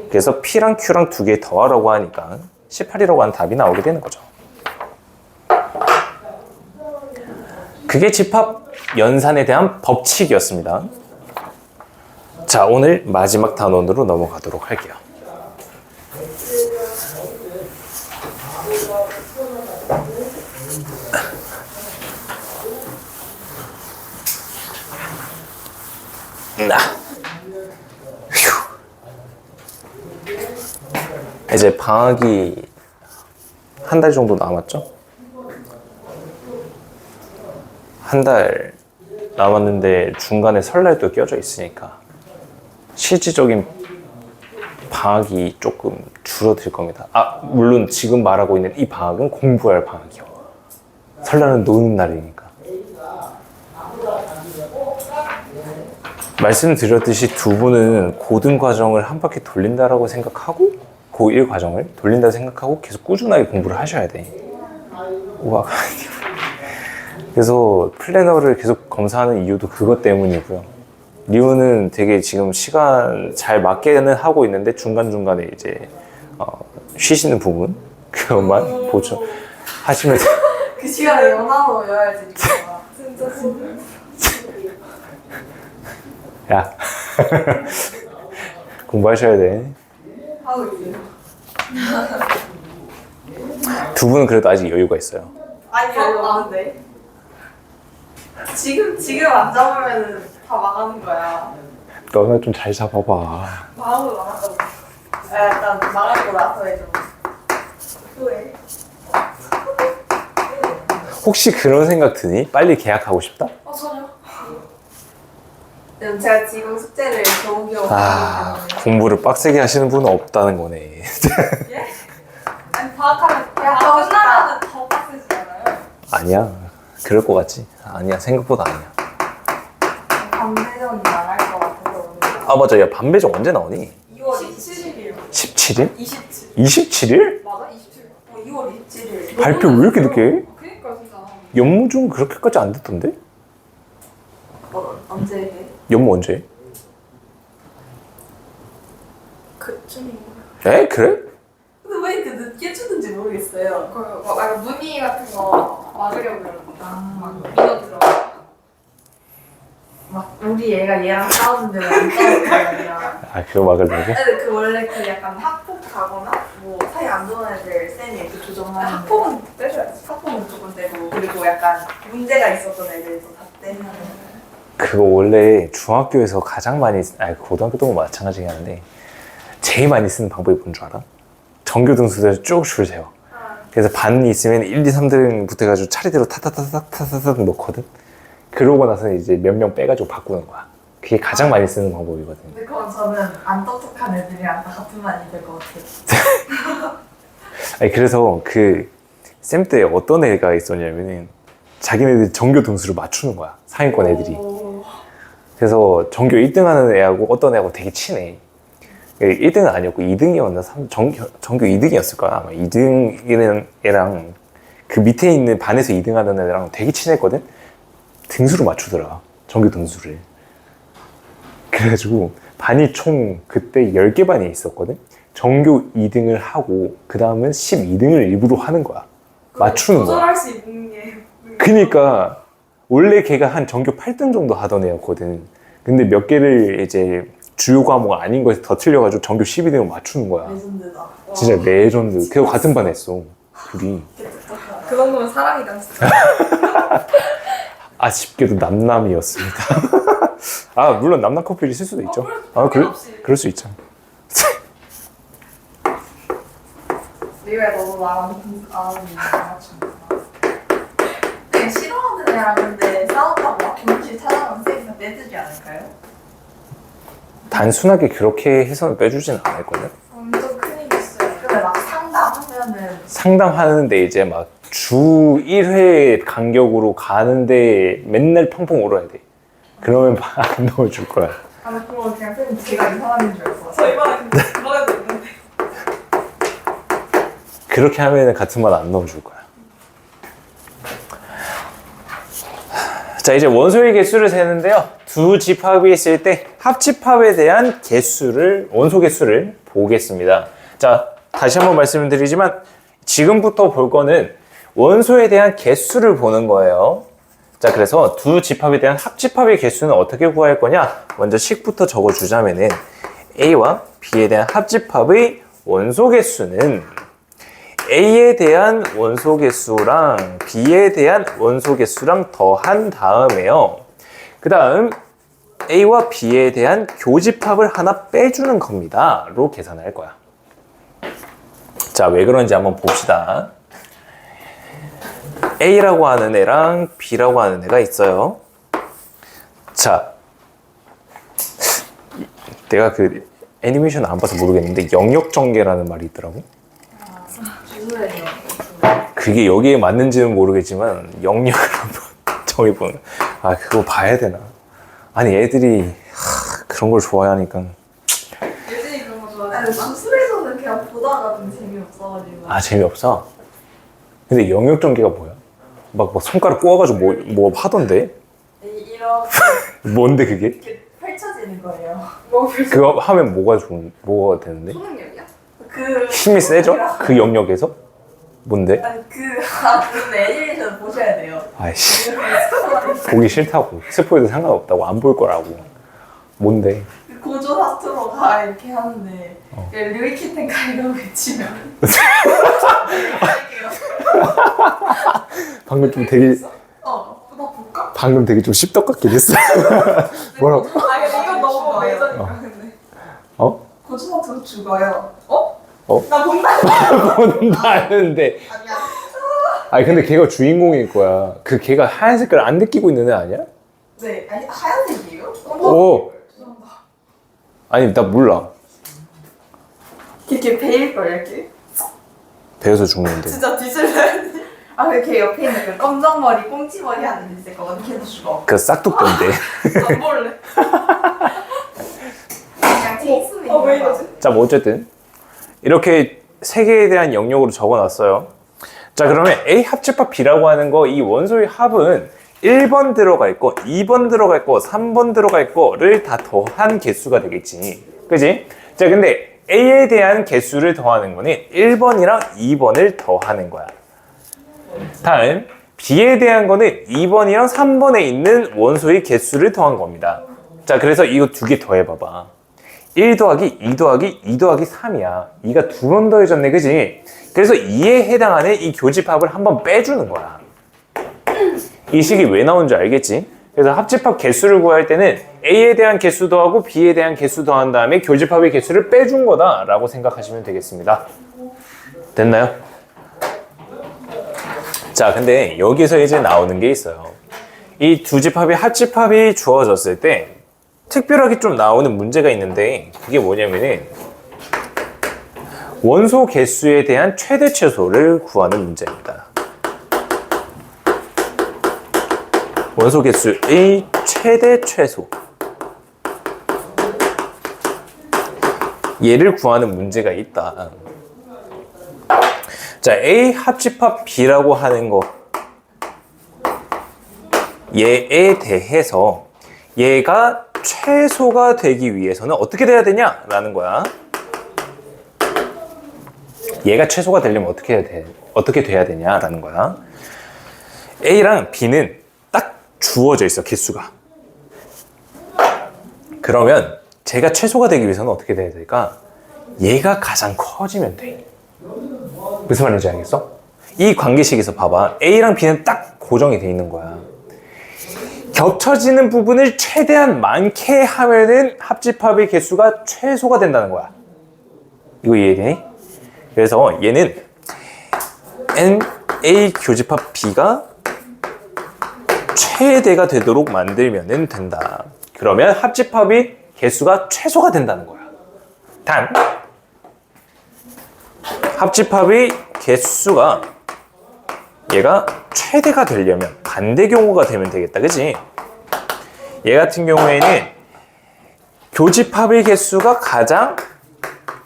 그래서 P랑 Q랑 두 개 더하라고 하니까 18이라고 하는 답이 나오게 되는 거죠. 그게 집합 연산에 대한 법칙이었습니다. 자, 오늘 마지막 단원으로 넘어가도록 할게요. 이제 방학이 한 달 정도 남았죠? 한 달 남았는데 중간에 설날도 껴져 있으니까 실질적인 방학이 조금 줄어들 겁니다. 아, 물론 지금 말하고 있는 이 방학은 공부할 방학이요. 설날은 노는 날이니까. 말씀드렸듯이 두 분은 고등 과정을 한 바퀴 돌린다라고 생각하고 고1 과정을 돌린다고 생각하고 계속 꾸준하게 공부를 하셔야 돼. 우와. 그래서 플래너를 계속 검사하는 이유도 그것 때문이고요. 리우는 되게 지금 시간 잘 맞게는 하고 있는데 중간중간에 이제 쉬시는 부분 그것만 보충하시면 돼요. 그 시간에 연하로 외워야지. 진짜. 야 공부하셔야 돼. 하고 있어요. 두 분은 그래도 아직 여유가 있어요. 아니 아는데 지금 안 잡으면 다 망하는 거야. 너나 좀 잘 잡아봐. 마음으로 망한다고. 일단 망하고 나서 해줘. 왜? 혹시 그런 생각 드니? 빨리 계약하고 싶다? 전혀. 제가 지금 숙제를 겨우겨우 아, 하고 공부를 빡세게 하시는 분은 없다는 거네. 있는데. 예? 아니 방학하면 끝나면 더 빡세지 않아요? 아니야. 그럴 것 같지? 아니야. 생각보다 아니야. 반대전이 나갈 것 같아서. 아, 맞아. 야, 반배정 언제 나오니? 2월 27일이요. 17일? 27. 27일? 맞아? 27. 2월 27일. 발표 왜 이렇게 늦게 해? 그니까 진짜. 연무 중 그렇게까지 안 됐던데? 언제 해? 연무 언제 해? 그쯤인 에? 그래? 근데 왜 이렇게 늦게 주는지 모르겠어요. 뭐 무늬 같은 거 막으려고 그러는데 아. 민어 들어가. 막 우리 얘가 얘랑 싸우는데 왜 안 싸우는 거야. 아 그거 막으려고? 근데 그 원래 그 약간 학폭 가거나 뭐 사이 안 좋은 애들 쌤이 이렇게 조정하는 학폭은 빼줘야지. 학폭은 무조건 떼고 그리고 약간 문제가 있었던 애들도 다 떼는 그거 원래 중학교에서 가장 많이 아니 고등학교도 마찬가지긴 한데 제일 많이 쓰는 방법이 뭔 줄 알아? 전교 등수대로 쭉 줄 세워. 그래서 반 있으면 1, 2, 3등부터 해가지고 차례대로 타타타타타타타타 넣거든. 그러고 나서 이제 몇 명 빼가지고 바꾸는 거야. 그게 가장 많이 쓰는 방법이거든. 근데 그건 저는 안 똑똑한 애들이랑 다 같은 반이 될 것 같아요. 아니 그래서 그 쌤 때 어떤 애가 있었냐면은 자기네들 전교 등수를 맞추는 거야. 상위권 애들이. 그래서 전교 1등 하는 애하고 어떤 애하고 되게 친해. 1등은 아니었고 2등이었나? 전교 2등이었을 거야. 아마 2등이는 애랑 그 밑에 있는 반에서 2등 하는 애랑 되게 친했거든? 등수를 맞추더라. 전교 등수를. 그래가지고 반이 총 그때 10개 반이 있었거든? 전교 2등을 하고 그 다음은 12등을 일부러 하는 거야. 맞추는 거야. 조절할 수 있는 게. 그니까 원래 걔가 한 전교 8등 정도 하던 애였거든. 근데 몇 개를 이제 주요 과목 아닌 거에서 더 틀려가지고 전교 12등을 맞추는 거야. 레전드다. 진짜 레전드. 걔가 같은 반 했어. 둘이. 그 정도면 사랑이다 진짜. 아쉽게도 남남이었습니다. 아 물론 남남 커플이 있을 수도 있죠. 아 그럴 수 있죠. 리우야 너도 나랑 맞춘다. 그냥 싫어하는 애랑 근데 싸웠다고 막 교무실 찾아가면 쌤이 다 빼주지 않을까요? 단순하게 그렇게 해서는 빼주진 않을 거든. 완전 큰일이었어요. 근데 막 상담하면은 상담하는데 이제 막 주 1회 간격으로 가는데 맨날 펑펑 울어야 돼. 그러면 안 넣어줄 거야. 아니 그거 그냥 쌤이 제가 이 사람인 줄 알고 저 이번에 근데 그거에도 있는데. 그렇게 하면 같은 말 안 넣어줄 거야. 자 이제 원소의 개수를 세는데요. 두 집합이 있을 때 합집합에 대한 개수를 원소 개수를 보겠습니다. 자 다시 한번 말씀을 드리지만 지금부터 볼 거는 원소에 대한 개수를 보는 거예요. 자 그래서 두 집합에 대한 합집합의 개수는 어떻게 구할 거냐? 먼저 식부터 적어주자면은 A와 B에 대한 합집합의 원소 개수는 A에 대한 원소 개수랑 B에 대한 원소 개수랑 더한 다음에요. 그 다음 A와 B에 대한 교집합을 하나 빼주는 겁니다. 로 계산할 거야. 자, 왜 그런지 한번 봅시다. A라고 하는 애랑 B라고 하는 애가 있어요. 자, 내가 그 애니메이션 안 봐서 모르겠는데 영역전개라는 말이 있더라고. 주소예요. 그게 여기에 맞는지는 모르겠지만 영역을 한번 정해보는. 아 그거 봐야 되나? 아니 애들이 그런 걸 좋아하니까. 예진이 그런 거 좋아해. 아니 수술에서는 그냥 보다가 좀 재미없어가지고. 아 재미없어? 근데 영역전개가 뭐야? 막 손가락 꼬아가지고 뭐 하던데? 이렇게 뭔데 그게? 이렇게 펼쳐지는 거예요. 뭐 벌써 그거 하면 뭐가 되는데? 초능력이야? 그 힘이 세져? 그 영역에서? 뭔데? 아니 근데 애니메이션 보셔야 돼요. 아이씨 보기 싫다고. 스포해도 상관없다고. 안 볼 거라고. 뭔데? 그 고조 사투로가 이렇게 하는데 류이키텐 가이라고 외치면 방금 좀 되게 나 볼까? 방금 되게 좀 씹덕같긴 했어. 뭐라고? 아 근데 이건 너무 죽어요. 매저니까 근데. 어? 고조 사투로 죽어요. 나 본다. 본다는데. 아니야. 아니 근데 걔가 주인공일 거야. 그 걔가 하얀 색깔 안 느끼고 있는 애 아니야? 네, 아니 하얀색이에요? 오. 아니 나 몰라. 이렇게 베일 걸 이렇게. 배에서 죽는데. 진짜 뒤질래. 아, 이렇게 옆에 있는 그 검정머리, 꽁치머리 하는 애 있을 거거든. 걔도 죽어. 그 싹둑던데. 안 볼래. 그냥 체이스맨. 왜 이러지? 자, 뭐 어쨌든 이렇게 세 개에 대한 영역으로 적어놨어요. 자, 그러면 A 합집합 B라고 하는 거 이 원소의 합은 1번 들어가 있고 2번 들어가 있고 3번 들어가 있고를 다 더한 개수가 되겠지. 그지? 자, 근데 A에 대한 개수를 더하는 거는 1번이랑 2번을 더하는 거야. 다음 B에 대한 거는 2번이랑 3번에 있는 원소의 개수를 더한 겁니다. 자, 그래서 이거 두 개 더해봐봐. 1 더하기 2 더하기 2 더하기 3이야. 2가 두 번 더해졌네, 그지? 그래서 2에 해당하는 이 교집합을 한번 빼주는 거야. 이 식이 왜 나온 줄 알겠지? 그래서 합집합 개수를 구할 때는 A에 대한 개수 더하고 B에 대한 개수 더한 다음에 교집합의 개수를 빼준 거다라고 생각하시면 되겠습니다. 됐나요? 자, 근데 여기서 이제 나오는 게 있어요. 이 두 집합이 합집합이 주어졌을 때 특별하게 좀 나오는 문제가 있는데 그게 뭐냐면은 원소 개수에 대한 최대 최소를 구하는 문제입니다. 원소 개수의 최대 최소. 얘를 구하는 문제가 있다. 자, A 합집합 B라고 하는 거. 얘에 대해서 얘가 최소가 되기 위해서는 어떻게 돼야 되냐라는 거야. 얘가 최소가 되려면 어떻게 돼야 되냐라는 거야. A랑 B는 딱 주어져 있어, 개수가. 그러면 제가 최소가 되기 위해서는 어떻게 돼야 될까? 얘가 가장 커지면 돼. 무슨 말인지 알겠어? 이 관계식에서 봐봐. A랑 B는 딱 고정이 돼 있는 거야. 겹쳐지는 부분을 최대한 많게 하면은 합집합의 개수가 최소가 된다는 거야. 이거 이해되니? 그래서 얘는 A 교집합 B가 최대가 되도록 만들면 된다. 그러면 합집합의 개수가 최소가 된다는 거야. 단 합집합의 개수가 얘가 최대가 되려면 반대 경우가 되면 되겠다, 그치? 얘 같은 경우에는 교집합의 개수가 가장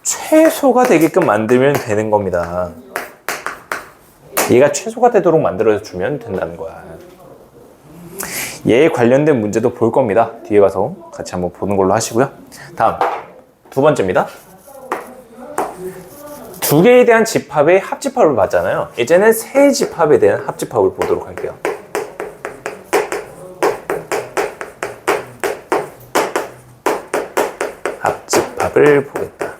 최소가 되게끔 만들면 되는 겁니다. 얘가 최소가 되도록 만들어주면 된다는 거야. 얘에 관련된 문제도 볼 겁니다. 뒤에 가서 같이 한번 보는 걸로 하시고요. 다음 두 번째입니다. 두 개에 대한 집합의 합집합을 봤잖아요. 이제는 세 집합에 대한 합집합을 보도록 할게요. 합집합을 보겠다.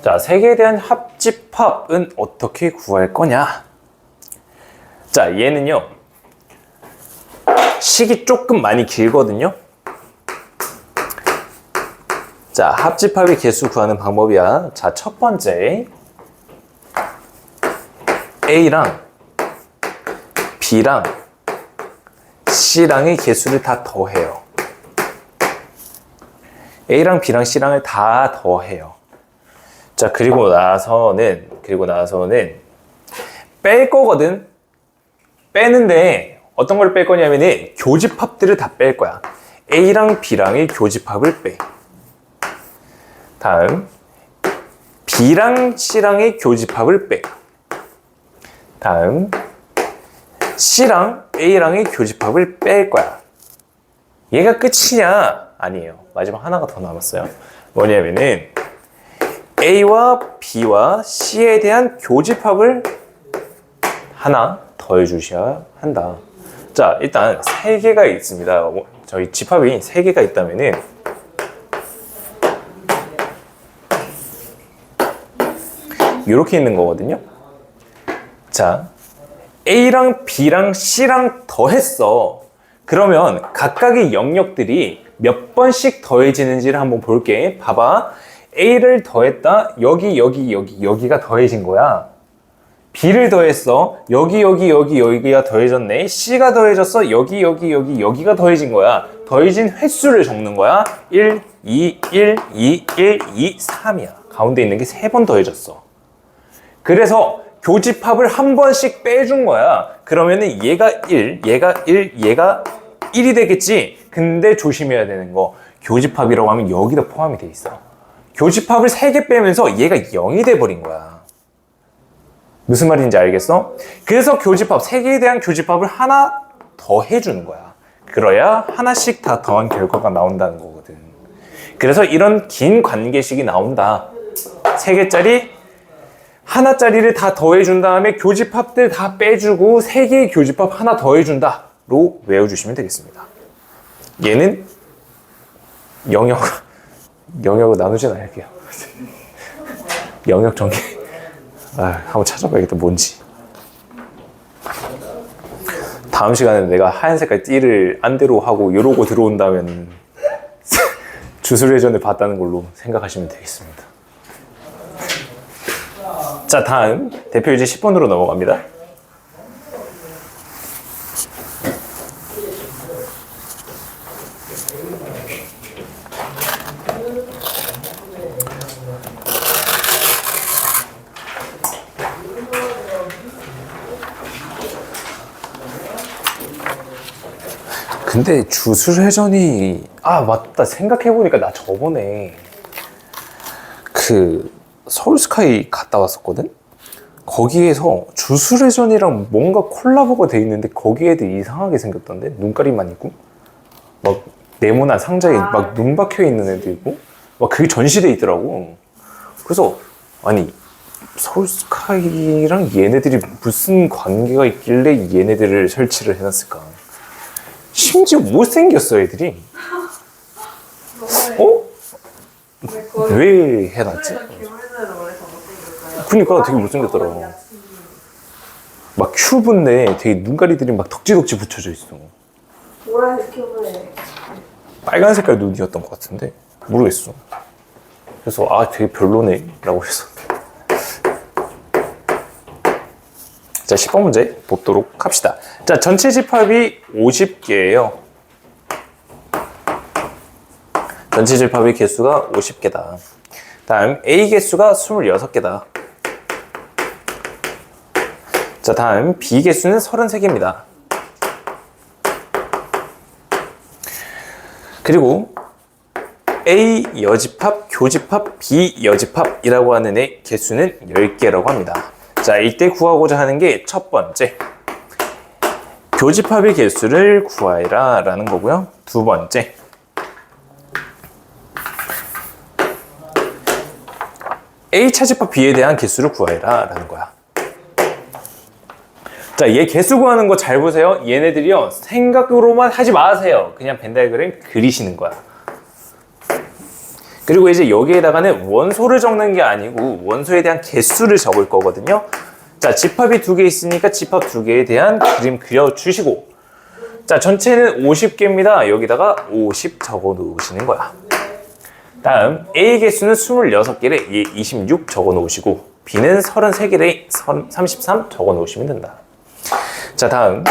자, 세 개에 대한 합집합은 어떻게 구할 거냐? 자, 얘는요. 식이 조금 많이 길거든요. 자, 합집합의 개수 구하는 방법이야. 자, 첫 번째 A랑 B랑 C랑의 개수를 다 더해요. A랑 B랑 C랑을 다 더해요. 자, 그리고 나서는 뺄 거거든. 빼는데 어떤 걸 뺄 거냐면은 교집합들을 다 뺄 거야. A랑 B랑의 교집합을 빼. 다음 B랑 C랑의 교집합을 빼. 다음 C랑 A랑의 교집합을 뺄 거야. 얘가 끝이냐? 아니에요. 마지막 하나가 더 남았어요. 뭐냐면은 A와 B와 C에 대한 교집합을 하나 더해 주셔야 한다. 자, 일단 세 개가 있습니다. 저희 집합이 세 개가 있다면은 이렇게 있는 거거든요. 자, A랑 B랑 C랑 더했어. 그러면 각각의 영역들이 몇 번씩 더해지는지를 한번 볼게. 봐봐. A를 더했다. 여기가 더해진 거야. B를 더했어. 여기가 더해졌네. C가 더해졌어. 여기가 더해진 거야. 더해진 횟수를 적는 거야. 1, 2, 1, 2, 1, 2, 3이야. 가운데 있는 게 3번 더해졌어. 그래서 교집합을 한 번씩 빼준 거야. 그러면은 얘가 1, 얘가 1, 얘가 1이 되겠지? 근데 조심해야 되는 거, 교집합이라고 하면 여기다 포함이 돼 있어. 교집합을 3개 빼면서 얘가 0이 돼버린 거야. 무슨 말인지 알겠어? 그래서 교집합, 3개에 대한 교집합을 하나 더 해주는 거야. 그래야 하나씩 다 더한 결과가 나온다는 거거든. 그래서 이런 긴 관계식이 나온다. 3개짜리 하나짜리를 다 더해준 다음에 교집합들 다 빼주고 3개의 교집합 하나 더해준다 로 외워주시면 되겠습니다. 얘는 영역을 나누진 않을게요. 영역 전개. 한번 찾아봐야겠다. 뭔지. 다음 시간에 내가 하얀 색깔 띠를 안대로 하고 이러고 들어온다면 주술회전을 봤다는 걸로 생각하시면 되겠습니다. 자, 다음 대표유제 10번으로 넘어갑니다. 근데 주술회전이 맞다, 생각해보니까 나 저번에 그 서울스카이 갔다 왔었거든? 거기에서 주술회전이랑 뭔가 콜라보가 돼 있는데 거기 애들 이상하게 생겼던데? 눈가리만 있고 막 네모난 상자에 막 눈 박혀 있는 애들 있고 막 그게 전시돼 있더라고. 그래서 아니 서울스카이랑 얘네들이 무슨 관계가 있길래 얘네들을 설치를 해놨을까? 심지어 못생겼어 애들이. 왜 해놨지? 그니까 되게 못생겼더라. 막 큐브인데 되게 눈가리들이 막 덕지덕지 붙여져 있어. 보라색 큐브에 빨간 색깔 눈이었던 것 같은데 모르겠어. 그래서 되게 별로네 라고 해서. 자, 10번 문제 보도록 합시다. 자, 전체 집합이 50개예요. 전체 집합의 개수가 50개다. 다음 A 개수가 26개다. 자, 다음 B 개수는 33개입니다. 그리고 A 여집합, 교집합, B 여집합이라고 하는 애 개수는 10개라고 합니다. 자, 이때 구하고자 하는 게 첫 번째, 교집합의 개수를 구하라 라는 거고요. 두 번째, A 차집합 B에 대한 개수를 구하라 라는 거야. 자, 얘 개수 구하는 거 잘 보세요. 얘네들이요, 생각으로만 하지 마세요. 그냥 벤 다이어그램 그리시는 거야. 그리고 이제 여기에다가는 원소를 적는 게 아니고 원소에 대한 개수를 적을 거거든요. 자, 집합이 2개 있으니까 집합 2개에 대한 그림 그려주시고, 자, 전체는 50개입니다. 여기다가 50 적어 놓으시는 거야. 다음 A 개수는 26개래. 얘 26 적어 놓으시고, B는 33개래. 33 적어 놓으시면 된다. 자, 다음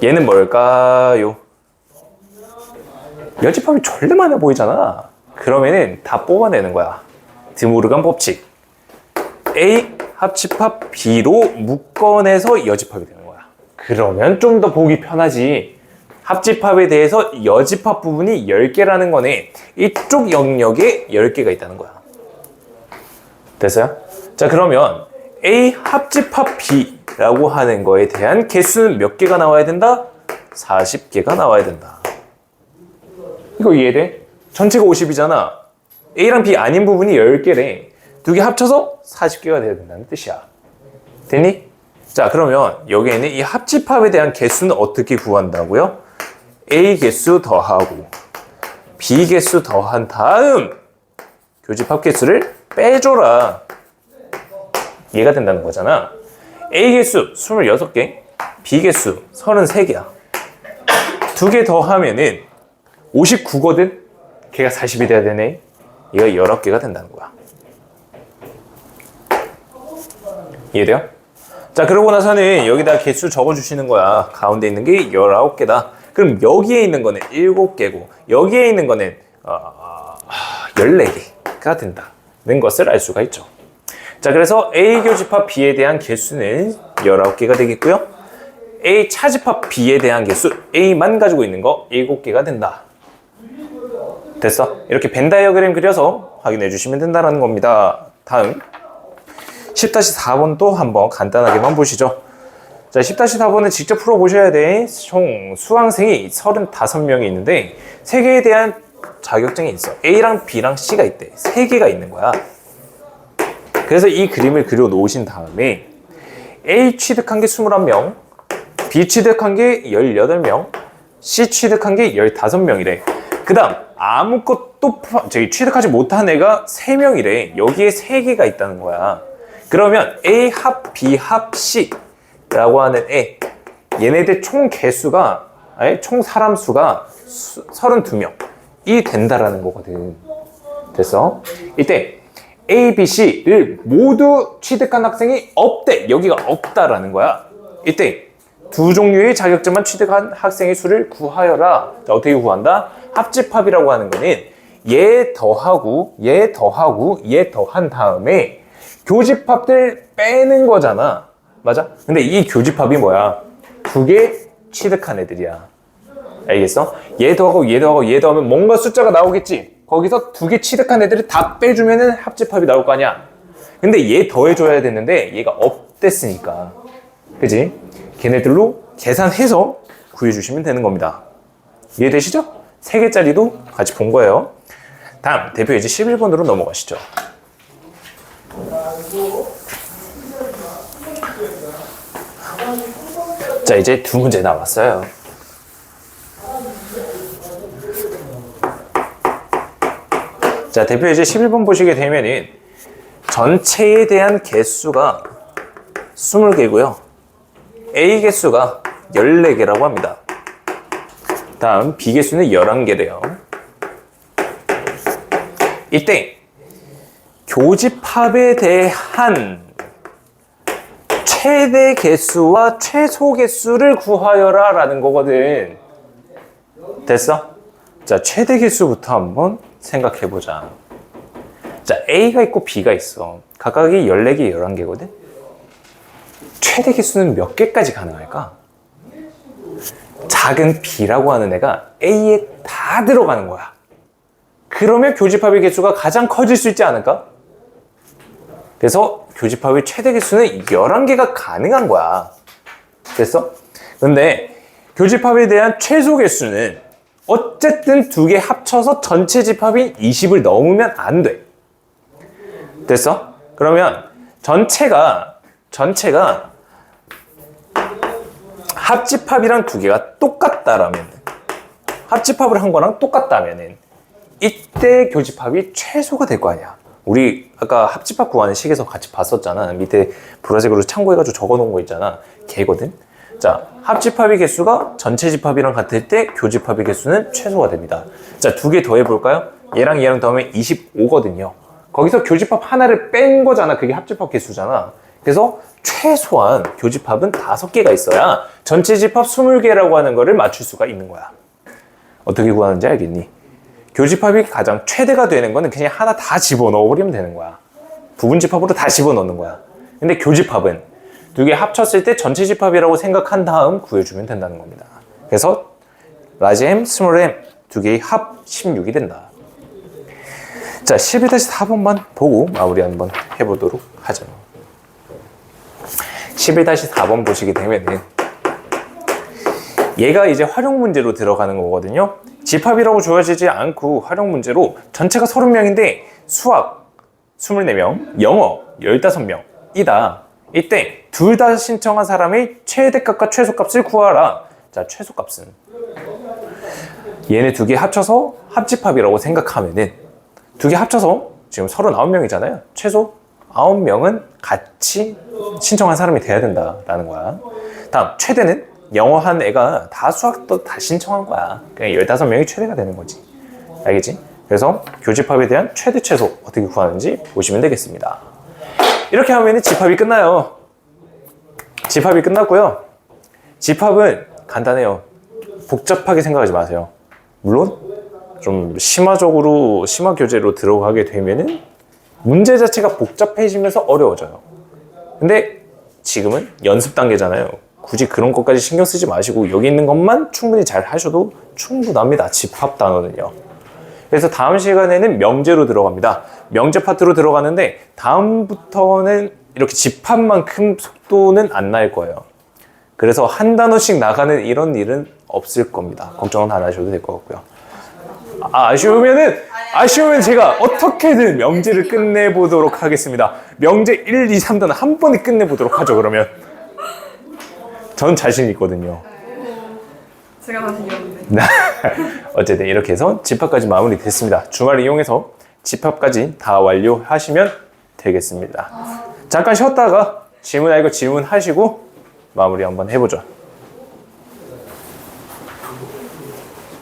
얘는 뭘까요? 여집합이 졸래 많아 보이잖아. 그러면은 다 뽑아내는 거야. 드모르간 법칙. A 합집합 B로 묶어내서 여집합이 되는 거야. 그러면 좀 더 보기 편하지. 합집합에 대해서 여집합 부분이 10개라는 거네. 이쪽 영역에 10개가 있다는 거야. 됐어요? 자, 그러면 A 합집합 B라고 하는 거에 대한 개수는 몇 개가 나와야 된다? 40개가 나와야 된다. 이거 이해돼? 전체가 50이잖아. A랑 B 아닌 부분이 10개래. 2개 합쳐서 40개가 돼야 된다는 뜻이야. 됐니? 자, 그러면 여기에는 이 합집합에 대한 개수는 어떻게 구한다고요? A 개수 더하고 B 개수 더한 다음 교집합 개수를 빼줘라. 얘가 된다는 거잖아. A 개수 26개, B 개수 33개야. 2개 더하면은 59거든? 걔가 40이 돼야 되네. 얘가 19개가 된다는 거야. 이해돼요? 자, 그러고 나서는 여기다 개수 적어주시는 거야. 가운데 있는 게 19개다. 그럼 여기에 있는 거는 7개고 여기에 있는 거는 14개가 된다는 것을 알 수가 있죠. 자, 그래서 A 교집합 B에 대한 개수는 19개가 되겠고요. A 차집합 B에 대한 개수, A만 가지고 있는 거 7개가 된다. 됐어? 이렇게 벤 다이어그램 그려서 확인해 주시면 된다는 겁니다. 다음 10-4번도 한번 간단하게만 보시죠. 자, 10-4번은 직접 풀어보셔야 돼. 총 수강생이 35명이 있는데 3개에 대한 자격증이 있어. A랑 B랑 C가 있대. 3개가 있는 거야. 그래서 이 그림을 그려 놓으신 다음에 A 취득한 게 21명, B 취득한 게 18명, C 취득한 게 15명이래. 그 다음 아무것도 취득하지 못한 애가 3명이래. 여기에 3개가 있다는 거야. 그러면 A 합 B 합 C 라고 하는 애, 얘네들 총 개수가, 아니, 총 사람 수가 32명이 된다라는 거거든. 됐어? 이때 A, B, C를 모두 취득한 학생이 없대. 여기가 없다라는 거야. 이때 두 종류의 자격증만 취득한 학생의 수를 구하여라. 자, 어떻게 구한다? 합집합이라고 하는 거는 얘 더하고 얘 더하고 얘 더한 다음에 교집합들 빼는 거잖아. 맞아? 근데 이 교집합이 뭐야? 2개 취득한 애들이야. 알겠어? 얘 더하고 얘 더하고 얘 더하면 뭔가 숫자가 나오겠지? 거기서 2개 취득한 애들을 다 빼주면은 합집합이 나올 거 아니야? 근데 얘 더해줘야 되는데 얘가 없댔으니까. 그지? 걔네들로 계산해서 구해주시면 되는 겁니다. 이해되시죠? 3개짜리도 같이 본 거예요. 다음 대표 예제 11번으로 넘어가시죠. 자, 이제 2문제 남았어요. 자, 대표 예제 11번 보시게 되면은 전체에 대한 개수가 20개고요. A 개수가 14개라고 합니다. 다음 B 개수는 11개래요. 이때 교집합에 대한 최대 개수와 최소 개수를 구하여라 라는 거거든. 됐어? 자, 최대 개수부터 한번 생각해보자. 자, A가 있고 B가 있어. 각각이 14개, 11개거든? 최대 개수는 몇 개까지 가능할까? 작은 B라고 하는 애가 A에 다 들어가는 거야. 그러면 교집합의 개수가 가장 커질 수 있지 않을까? 그래서 교집합의 최대 개수는 11개가 가능한 거야. 됐어? 근데 교집합에 대한 최소 개수는 어쨌든 2개 합쳐서 전체 집합인 20을 넘으면 안 돼. 됐어? 그러면 전체가 합집합이랑 2개가 똑같다라면, 합집합을 한 거랑 똑같다면은 이때 교집합이 최소가 될 거 아니야. 우리 아까 합집합 구하는 식에서 같이 봤었잖아. 밑에 보라색으로 참고해가지고 적어놓은 거 있잖아. 걔거든. 자, 합집합의 개수가 전체 집합이랑 같을 때 교집합의 개수는 최소가 됩니다. 자, 2개 더 해볼까요? 얘랑 얘랑 더하면 25거든요. 거기서 교집합 하나를 뺀 거잖아. 그게 합집합 개수잖아. 그래서 최소한 교집합은 5개가 있어야 전체 집합 20개라고 하는 거를 맞출 수가 있는 거야. 어떻게 구하는지 알겠니? 교집합이 가장 최대가 되는 거는 그냥 하나 다 집어넣어 버리면 되는 거야. 부분 집합으로 다 집어넣는 거야. 근데 교집합은 2개 합쳤을 때 전체 집합이라고 생각한 다음 구해주면 된다는 겁니다. 그래서 라지 M, 스몰 m 2개의 합 16이 된다. 자, 11-4번만 보고 마무리 한번 해보도록 하죠. 11-4번 보시게 되면은 얘가 이제 활용 문제로 들어가는 거거든요. 집합이라고 주어지지 않고 활용 문제로 전체가 30명인데 수학 24명, 영어 15명이다. 이때 둘 다 신청한 사람의 최대값과 최소값을 구하라. 자, 최소값은 얘네 2개 합쳐서 합집합이라고 생각하면은 2개 합쳐서 지금 39명이잖아요. 최소 9명은 같이 신청한 사람이 돼야 된다라는 거야. 다음, 최대는 영어 한 애가 다 수학도 다 신청한 거야. 그냥 15명이 최대가 되는 거지. 알겠지? 그래서 교집합에 대한 최대 최소 어떻게 구하는지 보시면 되겠습니다. 이렇게 하면 집합이 끝나요. 집합이 끝났고요. 집합은 간단해요. 복잡하게 생각하지 마세요. 물론 좀 심화 교재로 들어가게 되면은 문제 자체가 복잡해지면서 어려워져요. 근데 지금은 연습 단계잖아요. 굳이 그런 것까지 신경 쓰지 마시고 여기 있는 것만 충분히 잘 하셔도 충분합니다. 집합 단어는요. 그래서 다음 시간에는 명제로 들어갑니다. 명제 파트로 들어가는데 다음부터는 이렇게 집합만큼 속도는 안 날 거예요. 그래서 한 단어씩 나가는 이런 일은 없을 겁니다. 걱정은 안 하셔도 될 것 같고요. 아쉬우면 제가 어떻게든 명제를 끝내보도록 하겠습니다. 명제 1, 2, 3단 한 번에 끝내보도록 하죠, 그러면. 전 자신 있거든요. 제가 자신이 없는데. 어쨌든 이렇게 해서 집합까지 마무리됐습니다. 주말을 이용해서 집합까지 다 완료하시면 되겠습니다. 잠깐 쉬었다가 질문하시고 마무리 한번 해보죠.